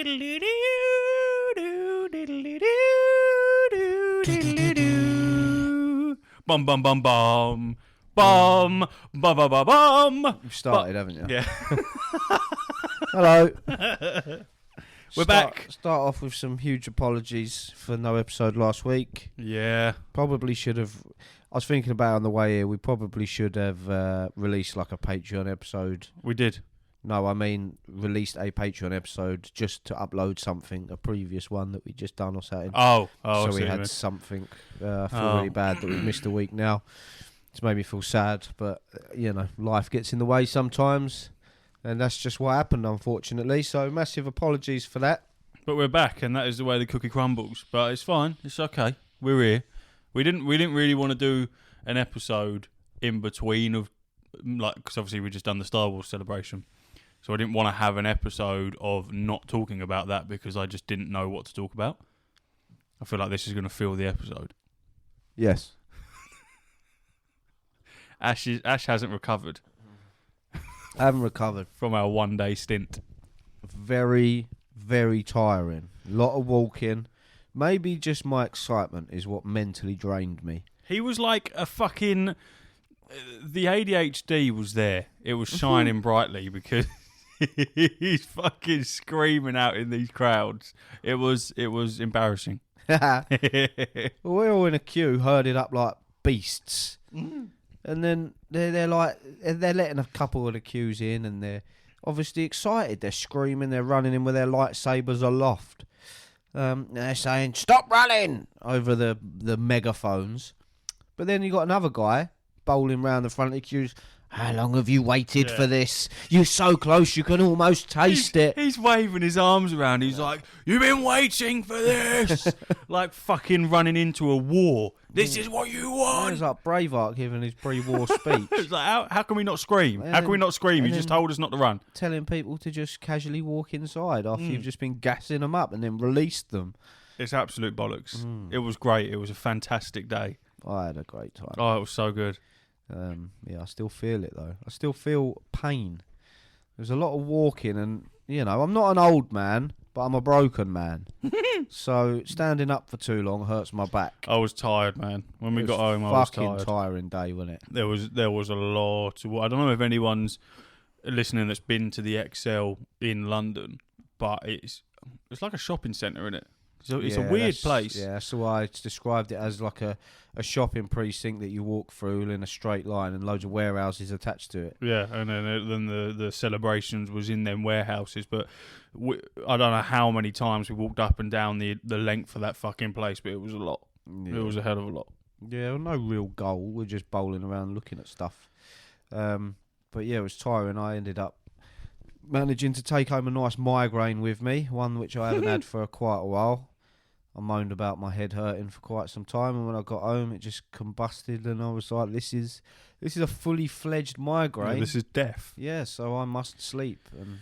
Bum bum bum bum bum bum bum bum bum. You've started, haven't you? Yeah. Hello. We're back. Start off with some huge apologies for no episode last week. Yeah. Probably should have. I was thinking about it on the way here. We probably should have released like a Patreon episode. We did. No, I mean released a Patreon episode just to upload something, a previous one that we just done or something. Oh, so we had something. I feel really bad that we missed a week now. It's made me feel sad, but you know, life gets in the way sometimes, and that's just what happened, unfortunately. So massive apologies for that. But we're back, and that is the way the cookie crumbles. But it's fine. It's okay. We're here. We didn't really want to do an episode in between of because obviously we just done the Star Wars celebration. So I didn't want to have an episode of not talking about that because I just didn't know what to talk about. I feel like this is going to fill the episode. Yes. Ash hasn't recovered. I haven't recovered. From our one-day stint. Very, very tiring. A lot of walking. Maybe just my excitement is what mentally drained me. He was like a fucking... The ADHD was there. It was shining brightly because... He's fucking screaming out in these crowds. It was embarrassing. Well, we're all in a queue, herded up like beasts, and then they're letting a couple of the queues in, and they're obviously excited. They're screaming, they're running in with their lightsabers aloft. They're saying "Stop running" over the megaphones, but then you got another guy bowling round the front of the queues. How long have you waited for this? You're so close, you can almost taste it. He's waving his arms around. He's like, "You've been waiting for this." Like fucking running into a war. This is what you want. It's like Braveheart giving his pre-war speech. It's like, how can we not scream? How can we not scream? You just told us not to run. Telling people to just casually walk inside after you've just been gassing them up and then released them. It's absolute bollocks. It was great. It was a fantastic day. I had a great time. Oh, it was so good. I still feel it though. I still feel pain. There's a lot of walking, and you know, I'm not an old man, but I'm a broken man. So standing up for too long hurts my back. I was tired, man. When we got home, I was tired. Fucking tiring day, wasn't it? There was a lot. I don't know if anyone's listening that's been to the XL in London, but it's like a shopping centre, isn't it? So it's a weird place. Yeah, that's why I described it as like a shopping precinct that you walk through in a straight line and loads of warehouses attached to it. Yeah, and then the celebrations was in them warehouses. But I don't know how many times we walked up and down the length of that fucking place, but it was a lot. Yeah. It was a hell of a lot. Yeah, no real goal. We're just bowling around looking at stuff. But yeah, it was tiring. I ended up managing to take home a nice migraine with me, one which I haven't had for quite a while. I moaned about my head hurting for quite some time, and when I got home, it just combusted, and I was like, "This is a fully fledged migraine. Yeah, this is death." Yeah, so I must sleep, and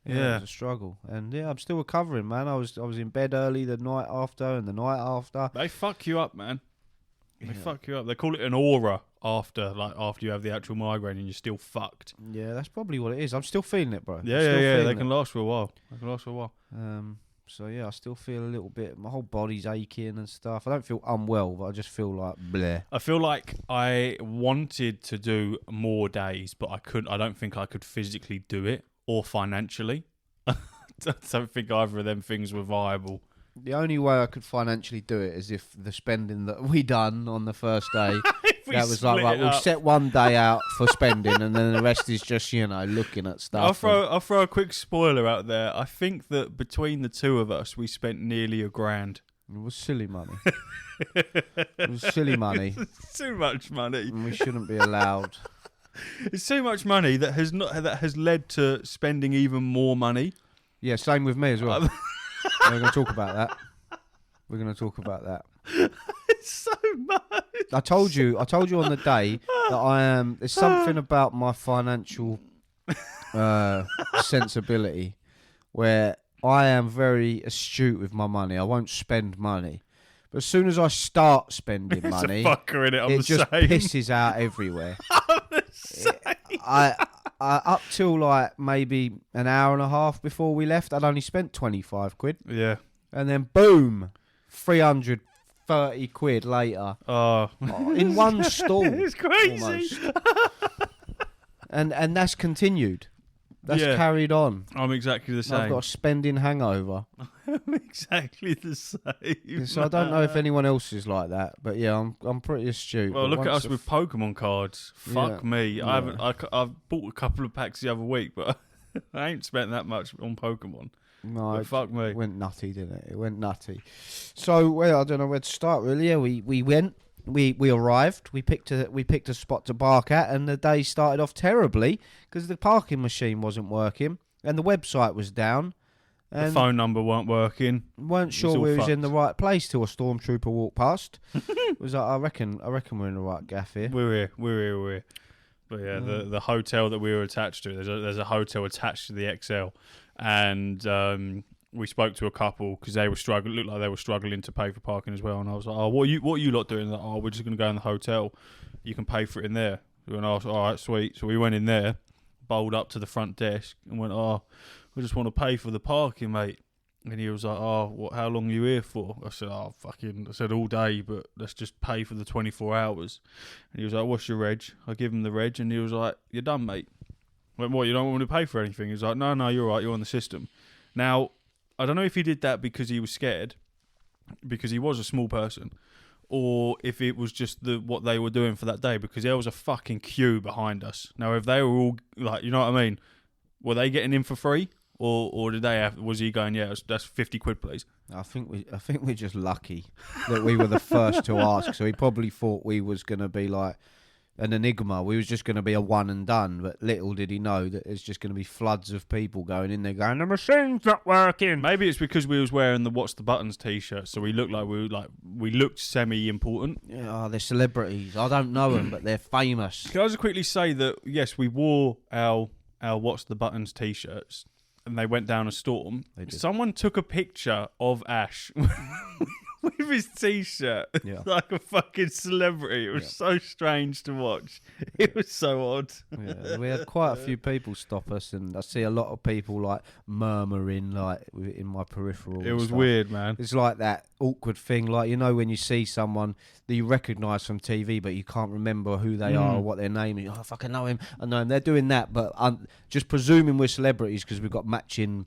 it yeah, was a struggle. And yeah, I'm still recovering, man. I was in bed early the night after, and the night after. They fuck you up, man. They fuck you up. They call it an aura after you have the actual migraine, and you're still fucked. Yeah, that's probably what it is. I'm still feeling it, bro. Yeah. They can last for a while. So yeah, I still feel a little bit. My whole body's aching and stuff. I don't feel unwell, but I just feel like bleh. I feel like I wanted to do more days, but I couldn't. I don't think I could physically do it or financially. I don't think either of them things were viable. The only way I could financially do it is if the spending that we done on the first day, that was like, right, we'll set one day out for spending, and then the rest is just, you know, looking at stuff. I'll throw a quick spoiler out there. I think that between the two of us, we spent nearly $1,000. It was silly money. It was silly money. It's too much money. And we shouldn't be allowed. It's too much money that has led to spending even more money. Yeah, same with me as well. We're going to talk about that. It's so much. I told you on the day that I am. There's something about my financial sensibility where I am very astute with my money. I won't spend money, but as soon as I start spending money, a fucker in it. It just pisses out everywhere. I'm the same. up till like maybe an hour and a half before we left, I'd only spent 25 quid. Yeah. And then boom, 330 quid later. Oh. In one stall. It's crazy. Almost. And that's continued. That's Yeah. carried on. I'm exactly the same. I've got a spending hangover. I'm exactly the same. So I don't know if anyone else is like that, but yeah, I'm pretty astute. Well, But look at once us with Pokemon cards. Fuck Yeah. me. Yeah. I've bought a couple of packs the other week, but I ain't spent that much on Pokemon. No, But fuck me. it went nutty, didn't it? It went nutty. So, well, I don't know where to start really. Yeah, we went. We arrived. We picked a spot to park at, and the day started off terribly because the parking machine wasn't working and the website was down. The And phone number weren't working. weren't sure all we was in fucked. the right place till a stormtrooper walked past. Was like, I reckon we're in the right gaff here. We're here. But yeah, the hotel that we were attached to, there's a hotel attached to the XL, and we spoke to a couple because they were struggling. Looked like they were struggling to pay for parking as well. And I was like, "Oh, what are you lot doing?" Like, "Oh, we're just gonna go in the hotel. You can pay for it in there." And I was like, "All right, sweet." So we went in there, bowled up to the front desk, and went, "Oh, I just want to pay for the parking, mate." And he was like, "Oh, how long are you here for?" I said, "Oh, I said all day, but let's just pay for the 24 hours." And he was like, "What's your reg?" I give him the reg, and he was like, "You're done, mate." I went, "What, you don't want to pay for anything?" He was like, No, you're right, you're on the system. Now, I don't know if he did that because he was scared, because he was a small person, or if it was just what they were doing for that day, because there was a fucking queue behind us. Now, if they were all, like, you know what I mean? Were they getting in for free? Or did they was he going, yeah, that's 50 quid, please? I think we're just lucky that we were the first to ask. So he probably thought we was going to be like an enigma. We was just going to be a one and done. But little did he know that there's just going to be floods of people going in there going, the machine's not working. Maybe it's because we was wearing the What's the Buttons t-shirt, so we looked like we looked semi-important. Yeah, they're celebrities. I don't know them, but they're famous. Can I just quickly say that, yes, we wore our What's the Buttons t-shirts, and they went down a storm. They did. Someone took a picture of Ash with his t-shirt, Yeah. like a fucking celebrity. It was so strange to watch. It was so odd. Yeah, we had quite a few people stop us, and I see a lot of people like murmuring like in my peripheral. It and was stuff. weird, man. It's like that awkward thing, like, you know, when you see someone that you recognise from TV, but you can't remember who they are or what their name is. Oh, I fucking know him. I know him. They're doing that, but I'm just presuming we're celebrities because we've got matching,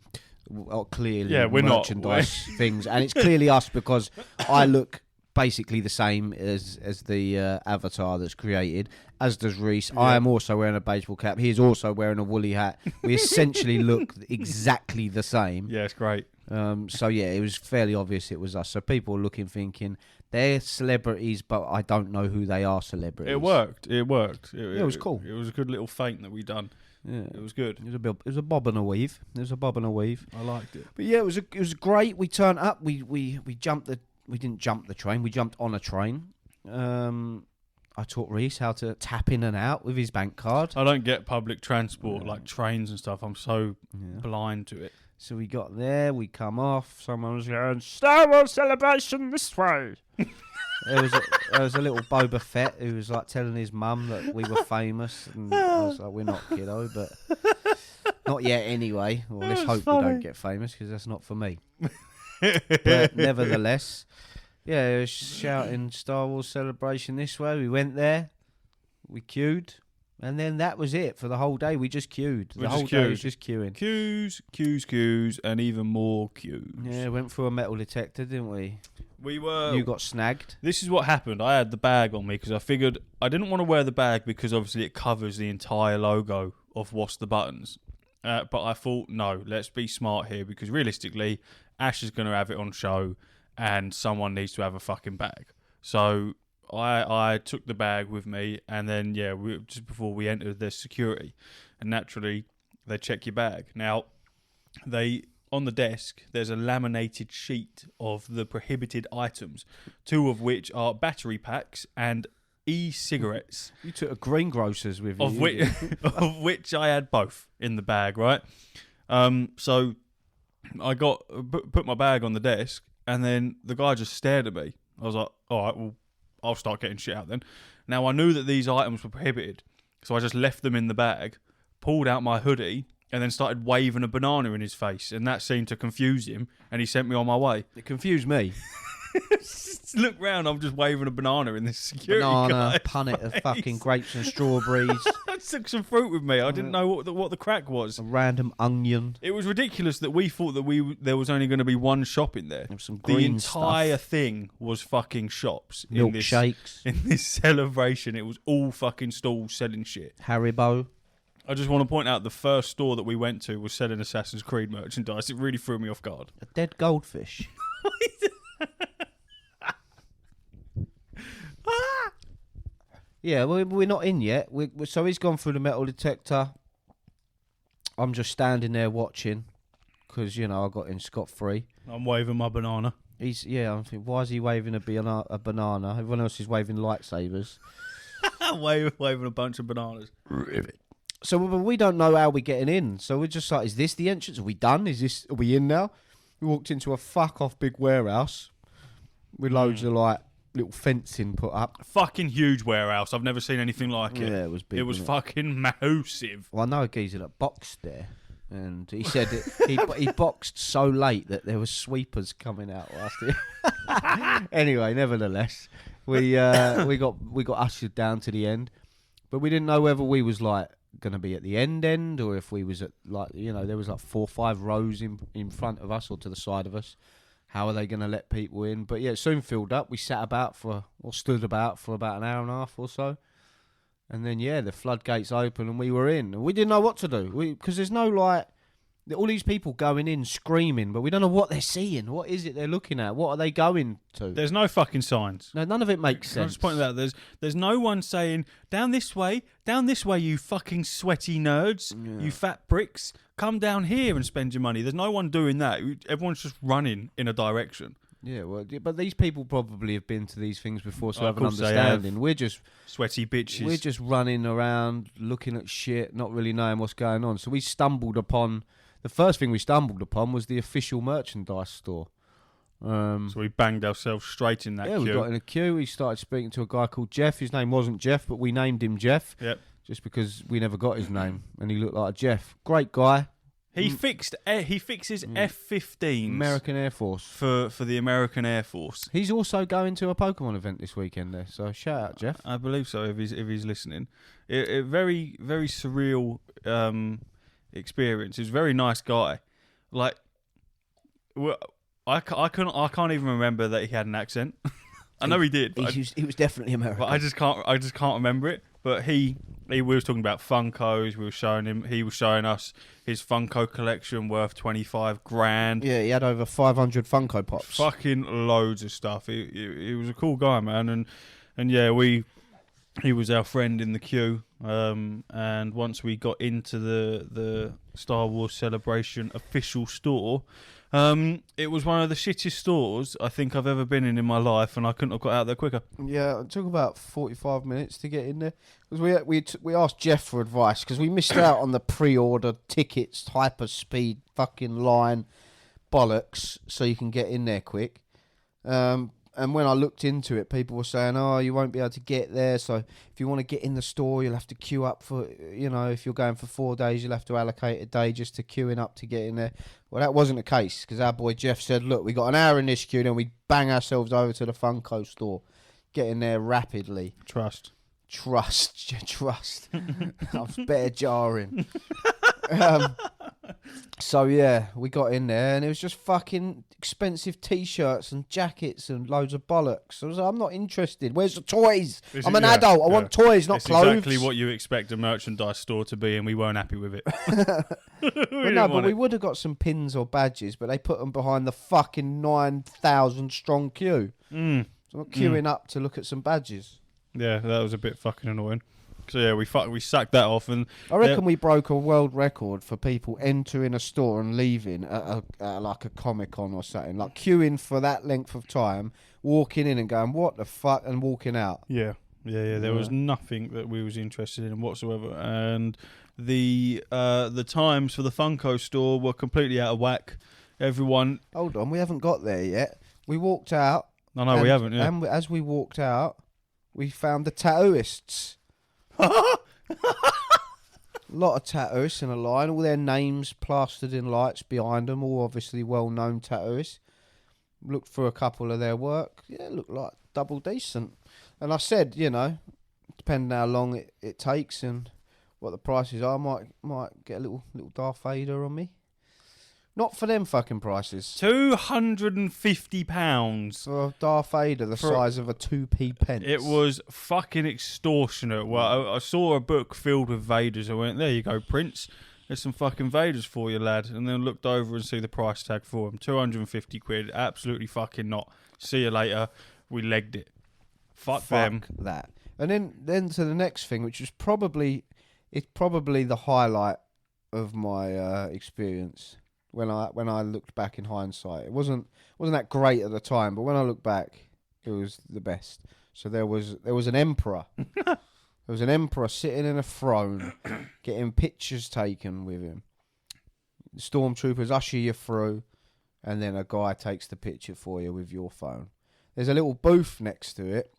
clearly, Yeah, we're not. merchandise things, and it's clearly us because I look basically the same as the avatar that's created, as does Reese. I am also wearing a baseball cap. He is also wearing a woolly hat. We essentially look exactly the same. Yeah, it's great. So yeah, it was fairly obvious it was us. So people were looking, thinking they're celebrities, but I don't know who they are celebrities. It worked. It was cool. It was a good little feint that we done. Yeah. It was good. It was a bob and a weave. It was a bob and a weave. I liked it. But yeah, it was great. We turned up. We didn't jump the train. We jumped on a train. I taught Reese how to tap in and out with his bank card. I don't get public transport like trains and stuff. I'm so blind to it. So we got there. We come off. Someone was going, Star Wars celebration this way. There was a little Boba Fett who was like telling his mum that we were famous, and I was like, "We're not, kiddo, but not yet anyway." Well, let's hope we don't get famous because that's not for me. But nevertheless, yeah, it was shouting Star Wars celebration this way. We went there, we queued, and then that was it for the whole day. We just queued. The whole day was just queuing. Queues, and even more queues. Yeah, went through a metal detector, didn't we? We were. You got snagged. This is what happened. I had the bag on me because I figured I didn't want to wear the bag because obviously it covers the entire logo of What's the Buttons. But I thought, no, let's be smart here because realistically, Ash is going to have it on show and someone needs to have a fucking bag. So I took the bag with me, and then, just before we entered, there's security. And naturally, they check your bag. Now, on the desk, there's a laminated sheet of the prohibited items, two of which are battery packs and e-cigarettes. You took a greengrocers with you. Of which I had both in the bag, right? So I put my bag on the desk, and then the guy just stared at me. I was like, all right, well, I'll start getting shit out then. Now, I knew that these items were prohibited, so I just left them in the bag. pulled out my hoodie and then started waving a banana in his face, and that seemed to confuse him, and he sent me on my way. It confused me. Look round, I'm just waving a banana in this security Banana, guy's punnet of face. fucking grapes and strawberries, I took some fruit with me. I didn't know what the crack was. a random onion, It was ridiculous that we thought that there was only going to be one shop in there. and some The green entire stuff, thing was fucking shops. milkshakes, In this celebration, it was all fucking stalls selling shit. Haribo. I just want to point out the first store that we went to was selling Assassin's Creed merchandise. It really threw me off guard. A dead goldfish. Yeah, we're not in yet. So he's gone through the metal detector. I'm just standing there watching because, I got in scot-free. I'm waving my banana. I'm thinking, why is he waving a banana? Everyone else is waving lightsabers. waving a bunch of bananas. So we don't know how we're getting in. So we're just like, is this the entrance? Are we done? Are we in now? We walked into a fuck-off big warehouse with loads of, little fencing put up. Fucking huge warehouse. I've never seen anything like it. Yeah, it was big. It was wasn't fucking massive. Well, I know a geezer that boxed there, and he said he boxed so late that there were sweepers coming out after. Anyway, nevertheless, we got ushered down to the end, but we didn't know whether we was going to be at the end, or if we was at there was 4 or 5 rows in front of us or to the side of us. How are they going to let people in? But yeah, it soon filled up. We stood about for about an hour and a half or so. And then, the floodgates open and we were in. And we didn't know what to do. Because there's no, all these people going in screaming, but we don't know what they're seeing. What is it they're looking at? What are they going to? There's no fucking signs. No, none of it makes I'm sense. just pointing out there's no one saying down this way, you fucking sweaty nerds, you fat pricks, come down here and spend your money. There's no one doing that. Everyone's just running in a direction. Yeah, well, but these people probably have been to these things before, so Oh, have of an course they have. understanding. We're just Sweaty bitches. We're just running around, looking at shit, not really knowing what's going on. So the first thing we stumbled upon was the official merchandise store. So we banged ourselves straight in that queue. We got in a queue. We started speaking to a guy called Jeff. His name wasn't Jeff, but we named him Jeff. Yep. Just because we never got his name, and he looked like a Jeff. Great guy. He fixes F-15s. American Air Force. For the American Air Force. He's also going to a Pokemon event this weekend there, so shout out, Jeff. I believe so, if he's listening. It very, very surreal experience. He's a very nice guy. I can't even remember that he had an accent. I know he did. He was definitely American. But I just can't remember it. But we was talking about Funkos. He was showing us his Funko collection worth 25 grand. Yeah, he had over 500 Funko Pops. Fucking loads of stuff. He was a cool guy, man. And yeah, he was our friend in the queue. And once we got into the Star Wars Celebration official store, it was one of the shittest stores I think I've ever been in my life, and I couldn't have got out there quicker. Yeah, it took about 45 minutes to get in there. Because we asked Jeff for advice, because we missed out on the pre-order tickets, hyper-speed fucking line bollocks, so you can get in there quick. And when I looked into it, people were saying, oh, you won't be able to get there, so if you want to get in the store, you'll have to queue up for, if you're going for 4 days, you'll have to allocate a day just to queuing up to get in there. Well, that wasn't the case, because our boy Jeff said, look, we got an hour in this queue, then we bang ourselves over to the Funko store. Get in there rapidly. Trust. I was better jarring. So yeah, we got in there and it was just fucking expensive t-shirts and jackets and loads of bollocks. I was like, I'm not interested. Where's the toys? I'm an adult. I want toys, not clothes. Exactly what you expect a merchandise store to be, and we weren't happy with it. We would have got some pins or badges, but they put them behind the fucking 9,000 strong queue. So I'm not queuing up to look at some badges. Yeah, that was a bit fucking annoying. So yeah, we sacked that off, and I reckon we broke a world record for people entering a store and leaving at like a Comic-Con or something, like queuing for that length of time, walking in and going, what the fuck, and walking out. Yeah. There was nothing that we was interested in whatsoever, and the times for the Funko store were completely out of whack. Everyone, hold on, we haven't got there yet. We walked out. We haven't. Yeah. And as we walked out, we found the tattooists. lot of tattooists in a line, all their names plastered in lights behind them, all obviously well-known tattooists. Looked through a couple of their work. Yeah, it looked like double decent. And I said, you know, depending how long it takes and what the prices are, I might get a little Darth Vader on me. Not for them fucking prices. £250. For Darth Vader, the size of a 2p pence. It was fucking extortionate. Well, I saw a book filled with Vaders. I went, there you go, Prince. There's some fucking Vaders for you, lad. And then looked over and see the price tag for them. 250 quid. Absolutely fucking not. See you later. We legged it. Fuck them. That. And then to the next thing, which is probably the highlight of my experience. When I looked back in hindsight, it wasn't that great at the time, but when I look back, it was the best. So there was an emperor. There was an emperor sitting in a throne, getting pictures taken with him. The stormtroopers usher you through, and then a guy takes the picture for you with your phone. There's a little booth next to it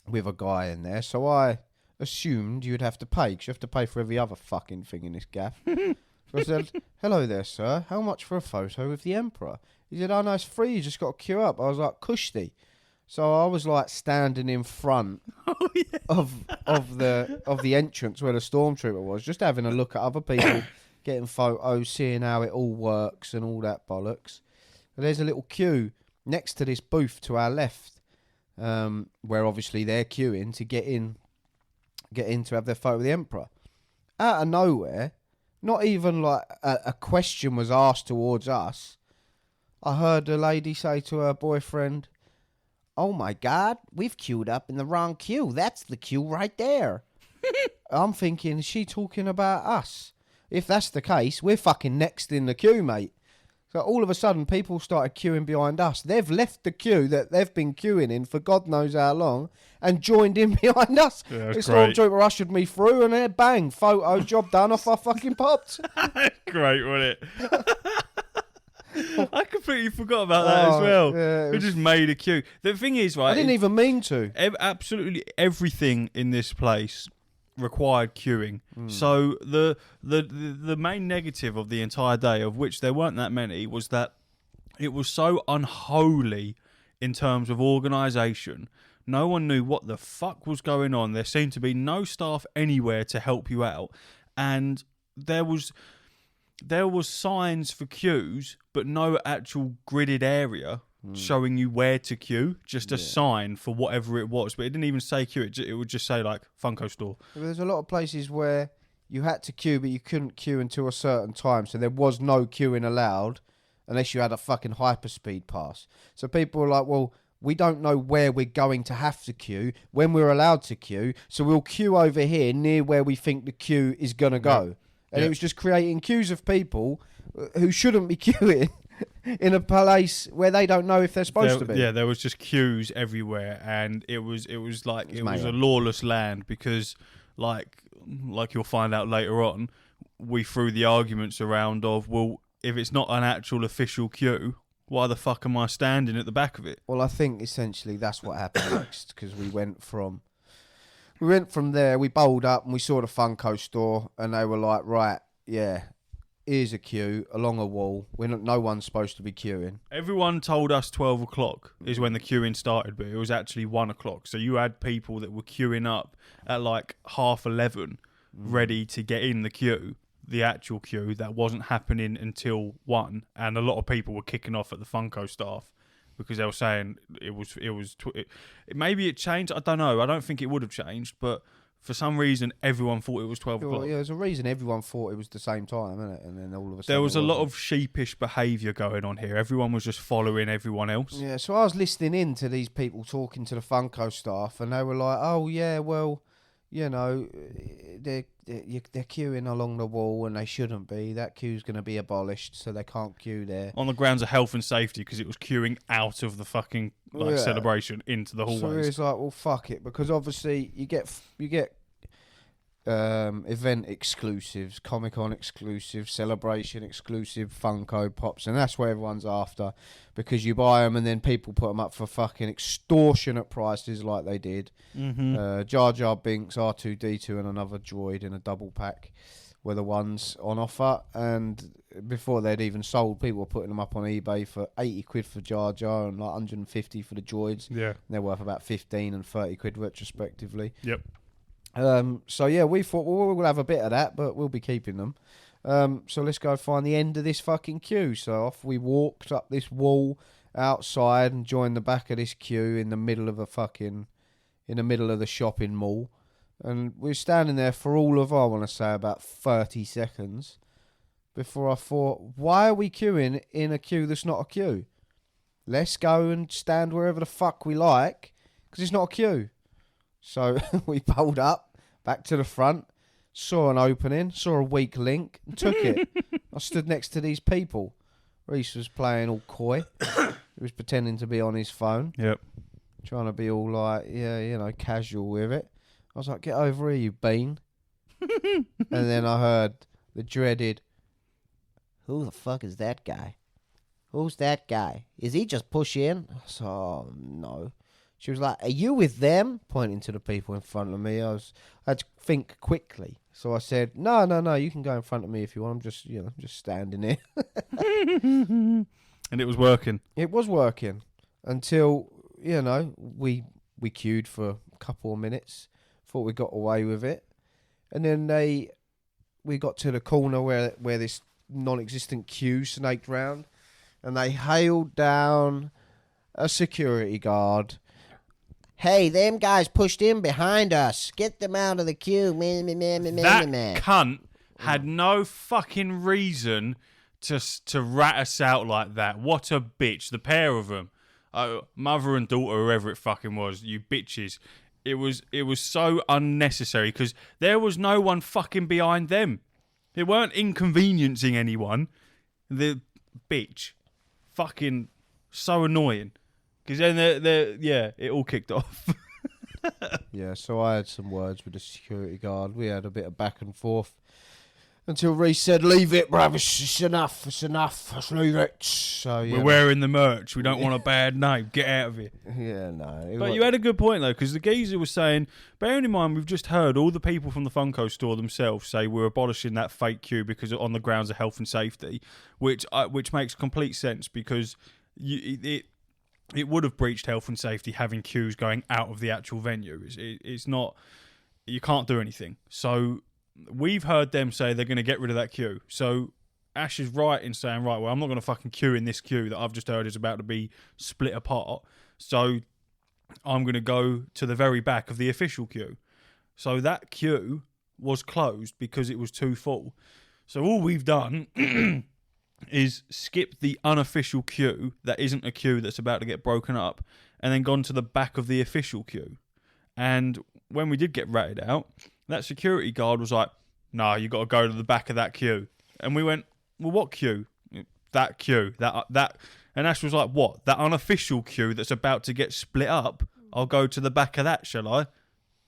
with a guy in there, so I assumed you'd have to pay, because you have to pay for every other fucking thing in this gaff. So I said, hello there, sir. How much for a photo with the Emperor? He said, oh, no, it's free. You just got to queue up. I was like, Kushti. So I was like standing in front of the entrance where the stormtrooper was, just having a look at other people, getting photos, seeing how it all works and all that bollocks. And there's a little queue next to this booth to our left, where obviously they're queuing to get in to have their photo with the Emperor. Out of nowhere, not even like a question was asked towards us. I heard a lady say to her boyfriend, oh my God, we've queued up in the wrong queue. That's the queue right there. I'm thinking, is she talking about us? If that's the case, we're fucking next in the queue, mate. So all of a sudden, people started queuing behind us. They've left the queue that they've been queuing in for God knows how long and joined in behind us. Yeah, the great. stormtrooper ushered me through and then bang, photo, job done, off I fucking popped. Great, wasn't it? I completely forgot about that as well. Yeah, we just made a queue. The thing is, right? I didn't even mean to. Absolutely everything in this place required queuing. So the main negative of the entire day, of which there weren't that many, was that it was so unholy in terms of organisation. No one knew what the fuck was going on. There seemed to be no staff anywhere to help you out, and there was signs for queues, but no actual gridded area showing you where to queue. Just a sign for whatever it was, but it didn't even say queue. It would just say like Funko store. There's a lot of places where you had to queue, but you couldn't queue until a certain time, so there was no queuing allowed unless you had a fucking hyperspeed pass. So people were like, well, we don't know where we're going to have to queue, when we're allowed to queue, so we'll queue over here near where we think the queue is going to go. And it was just creating queues of people who shouldn't be queuing in a place where they don't know if they're supposed to be. Yeah, there was just queues everywhere, and it was a lawless land, because like you'll find out later on, we threw the arguments around of, well, if it's not an actual official queue, why the fuck am I standing at the back of it? Well, I think essentially that's what happened next, because we went from there, we bowled up and we saw the Funko store, and they were like, right, yeah, here's a queue along a wall. No one's supposed to be queuing. Everyone told us 12 o'clock is when the queuing started, but it was actually 1 o'clock. So you had people that were queuing up at like 11:30, ready to get in the queue, the actual queue that wasn't happening until 1, and a lot of people were kicking off at the Funko staff, because they were saying maybe it changed. I don't know. I don't think it would have changed, but for some reason, everyone thought it was 12 o'clock. Yeah, there's a reason everyone thought it was the same time, isn't it? And then all of a sudden, there was a lot of sheepish behaviour going on here. Everyone was just following everyone else. Yeah, so I was listening in to these people talking to the Funko staff, and they were like, "Oh yeah, well, you know, they're queuing along the wall, and they shouldn't be. That queue's going to be abolished, so they can't queue there." On the grounds of health and safety, because it was queuing out of the fucking celebration into the hallways. So it's like, well, fuck it, because obviously you get event exclusives, Comic-Con exclusive, Celebration exclusive Funko Pops, and that's what everyone's after, because you buy them and then people put them up for fucking extortionate prices like they did. Jar Jar Binks, R2-D2 and another droid in a double pack were the ones on offer, and before they'd even sold, people were putting them up on eBay for 80 quid for Jar Jar and like 150 for the droids. Yeah. And they're worth about 15 and 30 quid retrospectively. Yep. So yeah, we thought, well, we'll have a bit of that, but we'll be keeping them. So let's go find the end of this fucking queue. So off we walked up this wall outside and joined the back of this queue in the middle of the shopping mall. And we were standing there for all of, I want to say, about 30 seconds before I thought, why are we queuing in a queue that's not a queue? Let's go and stand wherever the fuck we like, because it's not a queue. So we pulled up, back to the front, saw an opening, saw a weak link, and took it. I stood next to these people. Reese was playing all coy. He was pretending to be on his phone. Yep. Trying to be all like, casual with it. I was like, get over here, you bean. And then I heard the dreaded, who the fuck is that guy? Who's that guy? Is he just push in? I said, oh, no. She was like, are you with them? Pointing to the people in front of me. I had to think quickly. So I said, no, you can go in front of me if you want. I'm just standing here. And it was working. It was working until, we queued for a couple of minutes. Thought we got away with it. And then we got to the corner where this non-existent queue snaked round. And they hailed down a security guard. Hey, them guys pushed in behind us. Get them out of the queue. That cunt had no fucking reason to rat us out like that. What a bitch. The pair of them. Mother and daughter, whoever it fucking was. You bitches. It was so unnecessary because there was no one fucking behind them. They weren't inconveniencing anyone. The bitch. Fucking so annoying. Because then it all kicked off. Yeah, so I had some words with the security guard. We had a bit of back and forth until Reece said, leave it, bruv, it's enough, let's leave it. So, We're wearing the merch, we don't want a bad name, get out of here. Yeah, no. But you had a good point, though, because the geezer was saying, bearing in mind, we've just heard all the people from the Funko store themselves say we're abolishing that fake queue because on the grounds of health and safety, which makes complete sense because it would have breached health and safety having queues going out of the actual venue. It's not, you can't do anything. So we've heard them say they're going to get rid of that queue. So Ash is right in saying, right, well, I'm not going to fucking queue in this queue that I've just heard is about to be split apart. So I'm going to go to the very back of the official queue. So that queue was closed because it was too full. So all we've done is skip the unofficial queue that isn't a queue that's about to get broken up and then gone to the back of the official queue. And when we did get ratted out, that security guard was like, no, you got to go to the back of that queue. And we went, well, what queue? That queue. That. And Ash was like, what? That unofficial queue that's about to get split up? I'll go to the back of that, shall I?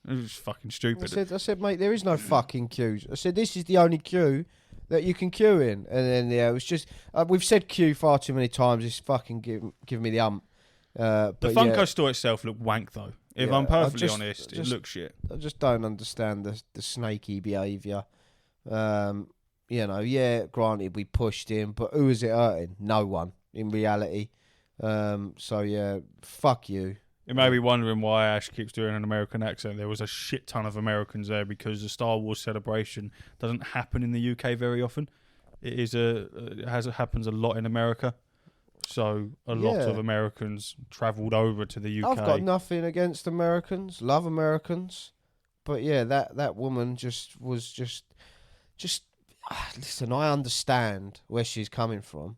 It was fucking stupid. I said, mate, there is no fucking queues. I said, this is the only queue that you can queue in. And then, it was just, we've said queue far too many times. It's fucking giving me the The Funko store itself looked wank, though. If I'm perfectly honest, it looks shit. I just don't understand the snaky behaviour. Granted, we pushed him, but who is it hurting? No one, in reality. Fuck you. You may be wondering why Ash keeps doing an American accent. There was a shit ton of Americans there because the Star Wars celebration doesn't happen in the UK very often. It happens a lot in America. So a lot of Americans travelled over to the UK. I've got nothing against Americans. Love Americans. But yeah, that woman was just listen, I understand where she's coming from.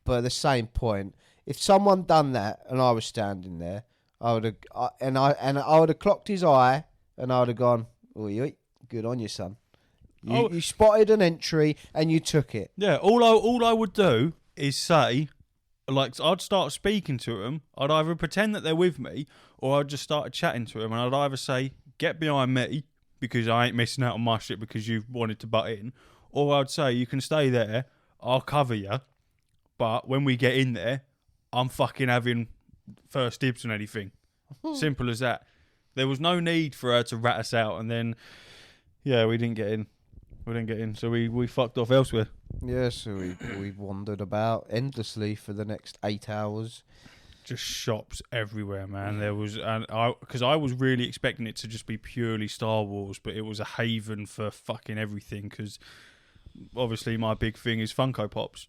But at the same point, if someone done that and I was standing there, I would have clocked his eye and I would have gone, "Oi, good on you, son. You spotted an entry and you took it." Yeah, all I would do is say, like, I'd start speaking to them. I'd either pretend that they're with me, or I'd just start chatting to them, and I'd either say, "Get behind me," because I ain't missing out on my shit because you've wanted to butt in, or I'd say, "You can stay there. I'll cover you, but when we get in there, I'm fucking having first dibs on anything." Simple as that. There was no need for her to rat us out, and then, we didn't get in. We didn't get in, so we fucked off elsewhere. Yeah, so we wandered about endlessly for the next 8 hours. Just shops everywhere, man. There was, because I was really expecting it to just be purely Star Wars, but it was a haven for fucking everything. Because obviously my big thing is Funko Pops,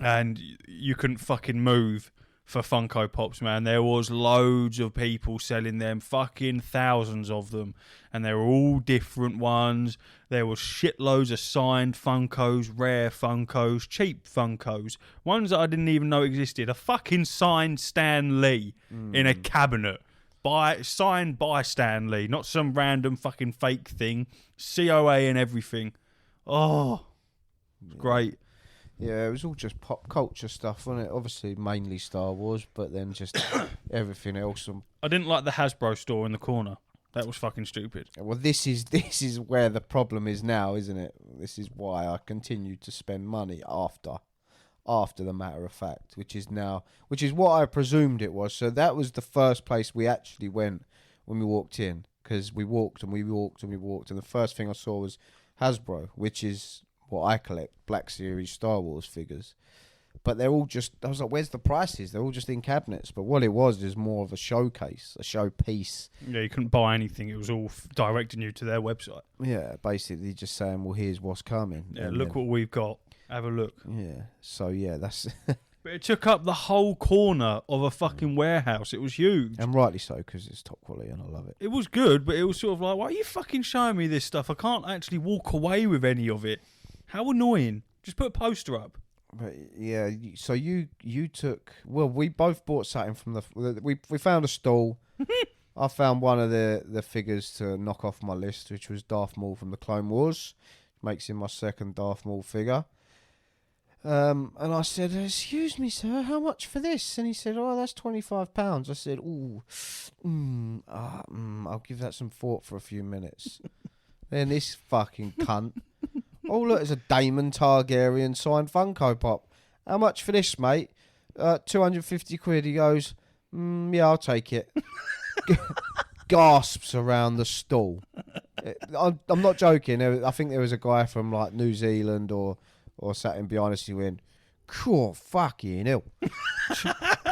and you couldn't fucking move for Funko Pops, man. There was loads of people selling them, fucking thousands of them, and they were all different ones. There was shitloads of signed Funkos, rare Funkos, cheap Funkos, ones that I didn't even know existed. A fucking signed Stan Lee in a cabinet, signed by Stan Lee, not some random fucking fake thing. COA and everything. Oh, great. Yeah, it was all just pop culture stuff, wasn't it? Obviously, mainly Star Wars, but then just everything else. I didn't like the Hasbro store in the corner. That was fucking stupid. Well, this is where the problem is now, isn't it? This is why I continue to spend money after the matter of fact, which is what I presumed it was. So that was the first place we actually went when we walked in, because we walked and we walked and we walked, and the first thing I saw was Hasbro, which is what I collect, Black Series Star Wars figures. But they're all just, I was like, where's the prices? They're all just in cabinets. But what it was is more of a showcase, a showpiece. Yeah, you couldn't buy anything. It was all directing you to their website. Yeah, basically just saying, well, here's what's coming. Yeah, and look what we've got. Have a look. Yeah, so yeah, that's... But it took up the whole corner of a fucking warehouse. It was huge. And rightly so, because it's top quality and I love it. It was good, but it was sort of like, why are you fucking showing me this stuff? I can't actually walk away with any of it. How annoying. Just put a poster up. But yeah, so you took... Well, we both bought something from the... We found a stall. I found one of the figures to knock off my list, which was Darth Maul from the Clone Wars. Makes him my second Darth Maul figure. And I said, excuse me, sir, how much for this? And he said, oh, that's £25. I said, I'll give that some thought for a few minutes. Then this fucking cunt... Oh, look, it's a Daemon Targaryen signed Funko Pop. How much for this, mate? 250 quid. He goes, yeah, I'll take it. Gasps around the stall. I'm not joking. I think there was a guy from like New Zealand or sat in behind us who went, cool, fucking hell.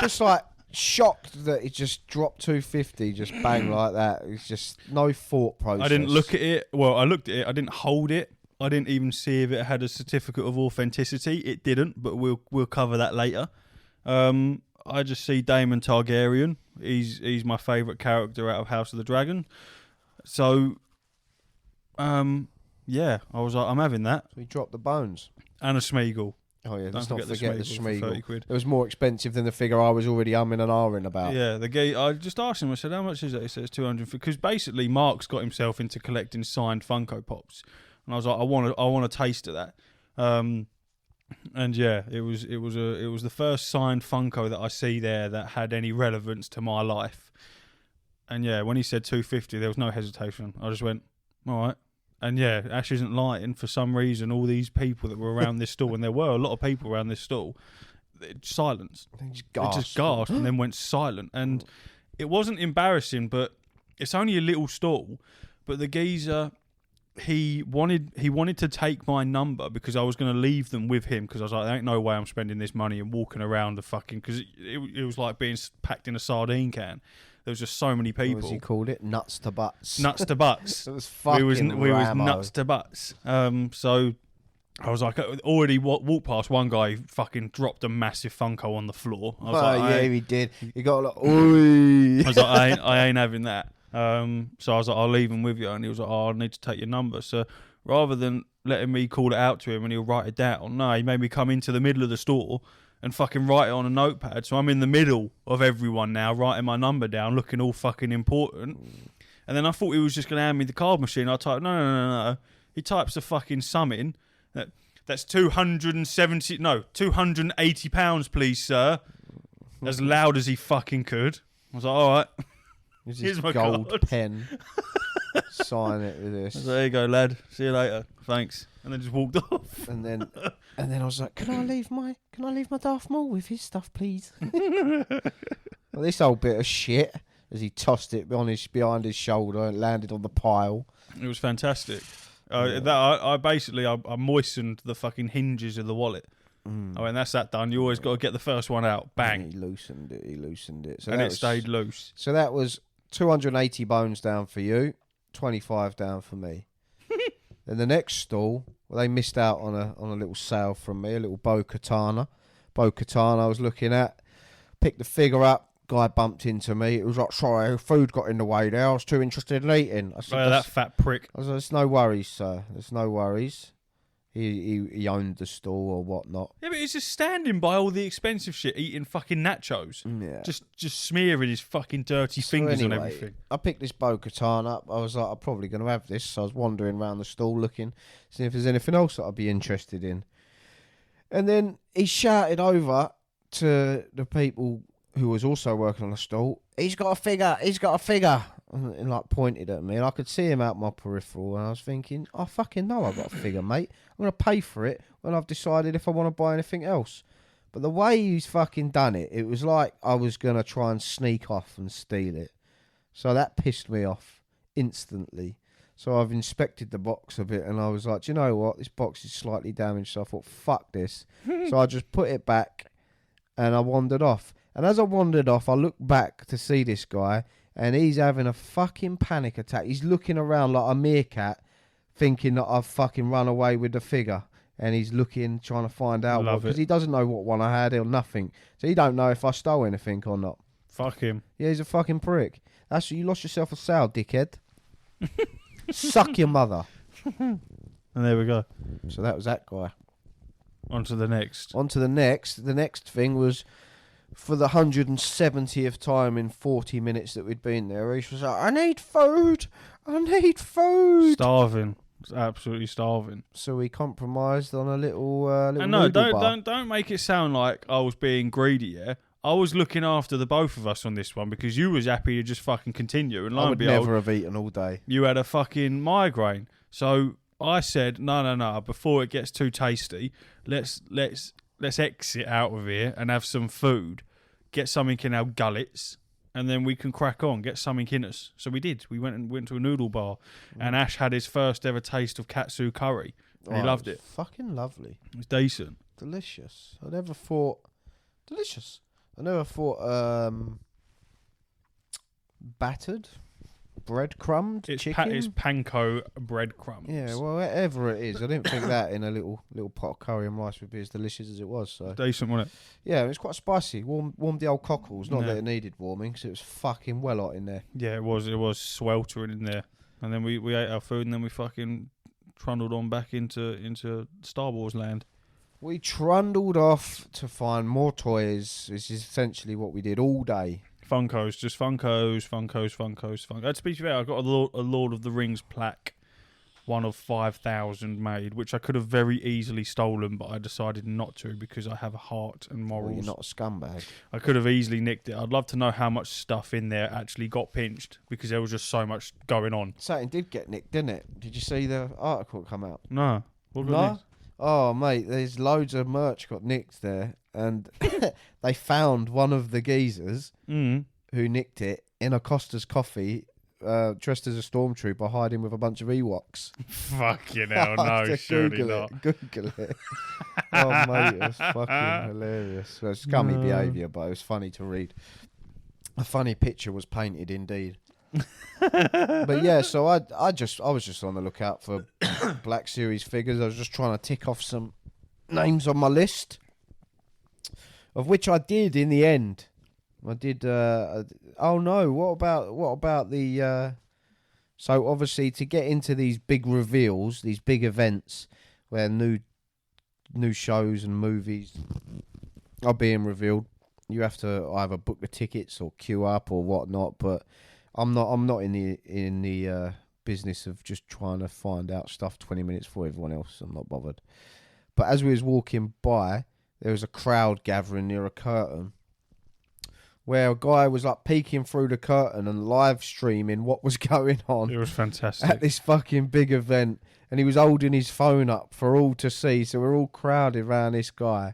Just like shocked that it just dropped 250, just bang like that. It's just no thought process. I didn't look at it. Well, I looked at it. I didn't hold it. I didn't even see if it had a certificate of authenticity. It didn't, but we'll cover that later. I just see Daemon Targaryen. He's my favourite character out of House of the Dragon. So, yeah, I was like, I'm having that. So he dropped the bones. And a Smeagol. Oh yeah, let's Don't not forget the Smeagol. 30 quid. It was more expensive than the figure I was already umming and ahhing about. Yeah, the guy. I just asked him. I said, "How much is it?" He says 200. Because basically, Mark's got himself into collecting signed Funko Pops, and I was like, I want a taste of that. And yeah, it was the first signed Funko that I see there that had any relevance to my life. And yeah, when he said 250, there was no hesitation. I just went, all right. And yeah, Ash isn't lying. For some reason, all these people that were around this stall, and there were a lot of people around this stall, silence. They just gasped and then went silent. And it wasn't embarrassing, but it's only a little stall. But the geezer, he wanted to take my number because I was going to leave them with him, because I was like, there ain't no way I'm spending this money and walking around the fucking... Because it was like being packed in a sardine can. There was just so many people. What was he called it? Nuts to butts. Nuts to butts. It was fucking we was nuts to butts. So I was like, already walked past one guy who fucking dropped a massive Funko on the floor. I was like, yeah, he did. He got like, oi. I was like, I ain't having that. So I was like, I'll leave him with you. And he was like, I need to take your number. So rather than letting me call it out to him and he'll write it down, no, he made me come into the middle of the store and fucking write it on a notepad. So I'm in the middle of everyone now, writing my number down, looking all fucking important. And then I thought he was just going to hand me the card machine. I typed, no. He types a fucking sum in. That's £280, please, sir. As loud as he fucking could. I was like, all right. Here's my gold card. Pen. Sign it with this. There you go, lad. See you later. Thanks. And then just walked off. And then I was like, Can I leave my Darth Maul with his stuff, please? Well, this old bit of shit, as he tossed it behind his shoulder and landed on the pile. It was fantastic. I basically I moistened the fucking hinges of the wallet. Mm. I mean, that's that done. You always got to get the first one out. Bang. He loosened it. So And that it was, stayed loose. So that was 280 bones down for you, 25 down for me. Then the next stall, well, they missed out on a little sale from me, a little Bo Katana. Bo Katana I was looking at, picked the figure up, guy bumped into me. It was like, sorry, food got in the way there. I was too interested in eating. I said, That fat prick. I was like, there's no worries, sir. There's no worries. He owned the stall or whatnot. Yeah, but he's just standing by all the expensive shit, eating fucking nachos. Yeah. Just smearing his fucking dirty fingers on everything. I picked this Bo-Katan up. I was like, I'm probably going to have this. So I was wandering around the stall looking, seeing if there's anything else that I'd be interested in. And then he shouted over to the people who was also working on the stall, he's got a figure. And like pointed at me, and I could see him out my peripheral, and I was thinking, I fucking know I've got a figure, mate. I'm going to pay for it when I've decided if I want to buy anything else. But the way he's fucking done it, it was like I was going to try and sneak off and steal it. So that pissed me off instantly. So I've inspected the box a bit, and I was like, do you know what? This box is slightly damaged, so I thought, fuck this. So I just put it back, and I wandered off. And as I wandered off, I looked back to see this guy, and he's having a fucking panic attack. He's looking around like a meerkat, thinking that I've fucking run away with the figure. And he's looking, trying to find out what, because he doesn't know what one I had or nothing. So he don't know if I stole anything or not. Fuck him. Yeah, he's a fucking prick. That's you lost yourself a sale, dickhead. Suck your mother. And there we go. So that was that guy. On to the next. On to the next. The next thing was, for the 170th time in 40 minutes that we'd been there, he was like, I need food. Starving. It's absolutely starving. So we compromised on a little And no, noodle bar. don't make it sound like I was being greedy, yeah? I was looking after the both of us on this one because you was happy to just fucking continue. And lo I and would behold, never have eaten all day. you had a fucking migraine. So I said, no, before it gets too tasty, let's exit out of here and have some food, get something in our gullets, and then we can crack on, get something in us. So we did. We went to a noodle bar, and Ash had his first ever taste of katsu curry, and he loved it. Fucking lovely. It was decent. Delicious. I never thought battered, breadcrumbed It's chicken. it's panko breadcrumbs. Yeah, well, whatever it is, I didn't think that in a little pot of curry and rice would be as delicious as it was. So Decent, wasn't it? yeah, it was quite spicy. Warmed the old cockles. Not Yeah. that it needed warming, because it was fucking well hot in there. Yeah, it was sweltering in there. And then we ate our food, and then we fucking trundled on back into Star Wars land. We trundled off to find more toys. This is essentially what we did all day. Funkos. To be fair, I got a Lord of the Rings plaque, one of 5,000 made, which I could have very easily stolen, but I decided not to because I have a heart and morals. Well, you're not a scumbag. I could have easily nicked it. I'd love to know how much stuff in there actually got pinched because there was just so much going on. Something did get nicked, didn't it? Did you see the article come out? No. What got No? nicked? Oh, mate, there's loads of merch got nicked there, and they found one of the geezers who nicked it in a Costa's coffee, dressed as a stormtrooper, hiding with a bunch of Ewoks. Fucking hell, no, surely not. Google it. Oh, mate, it was fucking hilarious. It was scummy behaviour, but it was funny to read. A funny picture was painted indeed. But yeah, so I was just on the lookout for Black Series figures. I was just trying to tick off some names on my list, of which I did in the end. I did. Oh no! What about the? So obviously, to get into these big reveals, these big events, where new shows and movies are being revealed, you have to either book the tickets or queue up or whatnot. But I'm not in the business of just trying to find out stuff 20 minutes before everyone else. I'm not bothered. But as we was walking by, there was a crowd gathering near a curtain, where a guy was like peeking through the curtain and live streaming what was going on. It was fantastic. At this fucking big event, and he was holding his phone up for all to see. So we're all crowded around this guy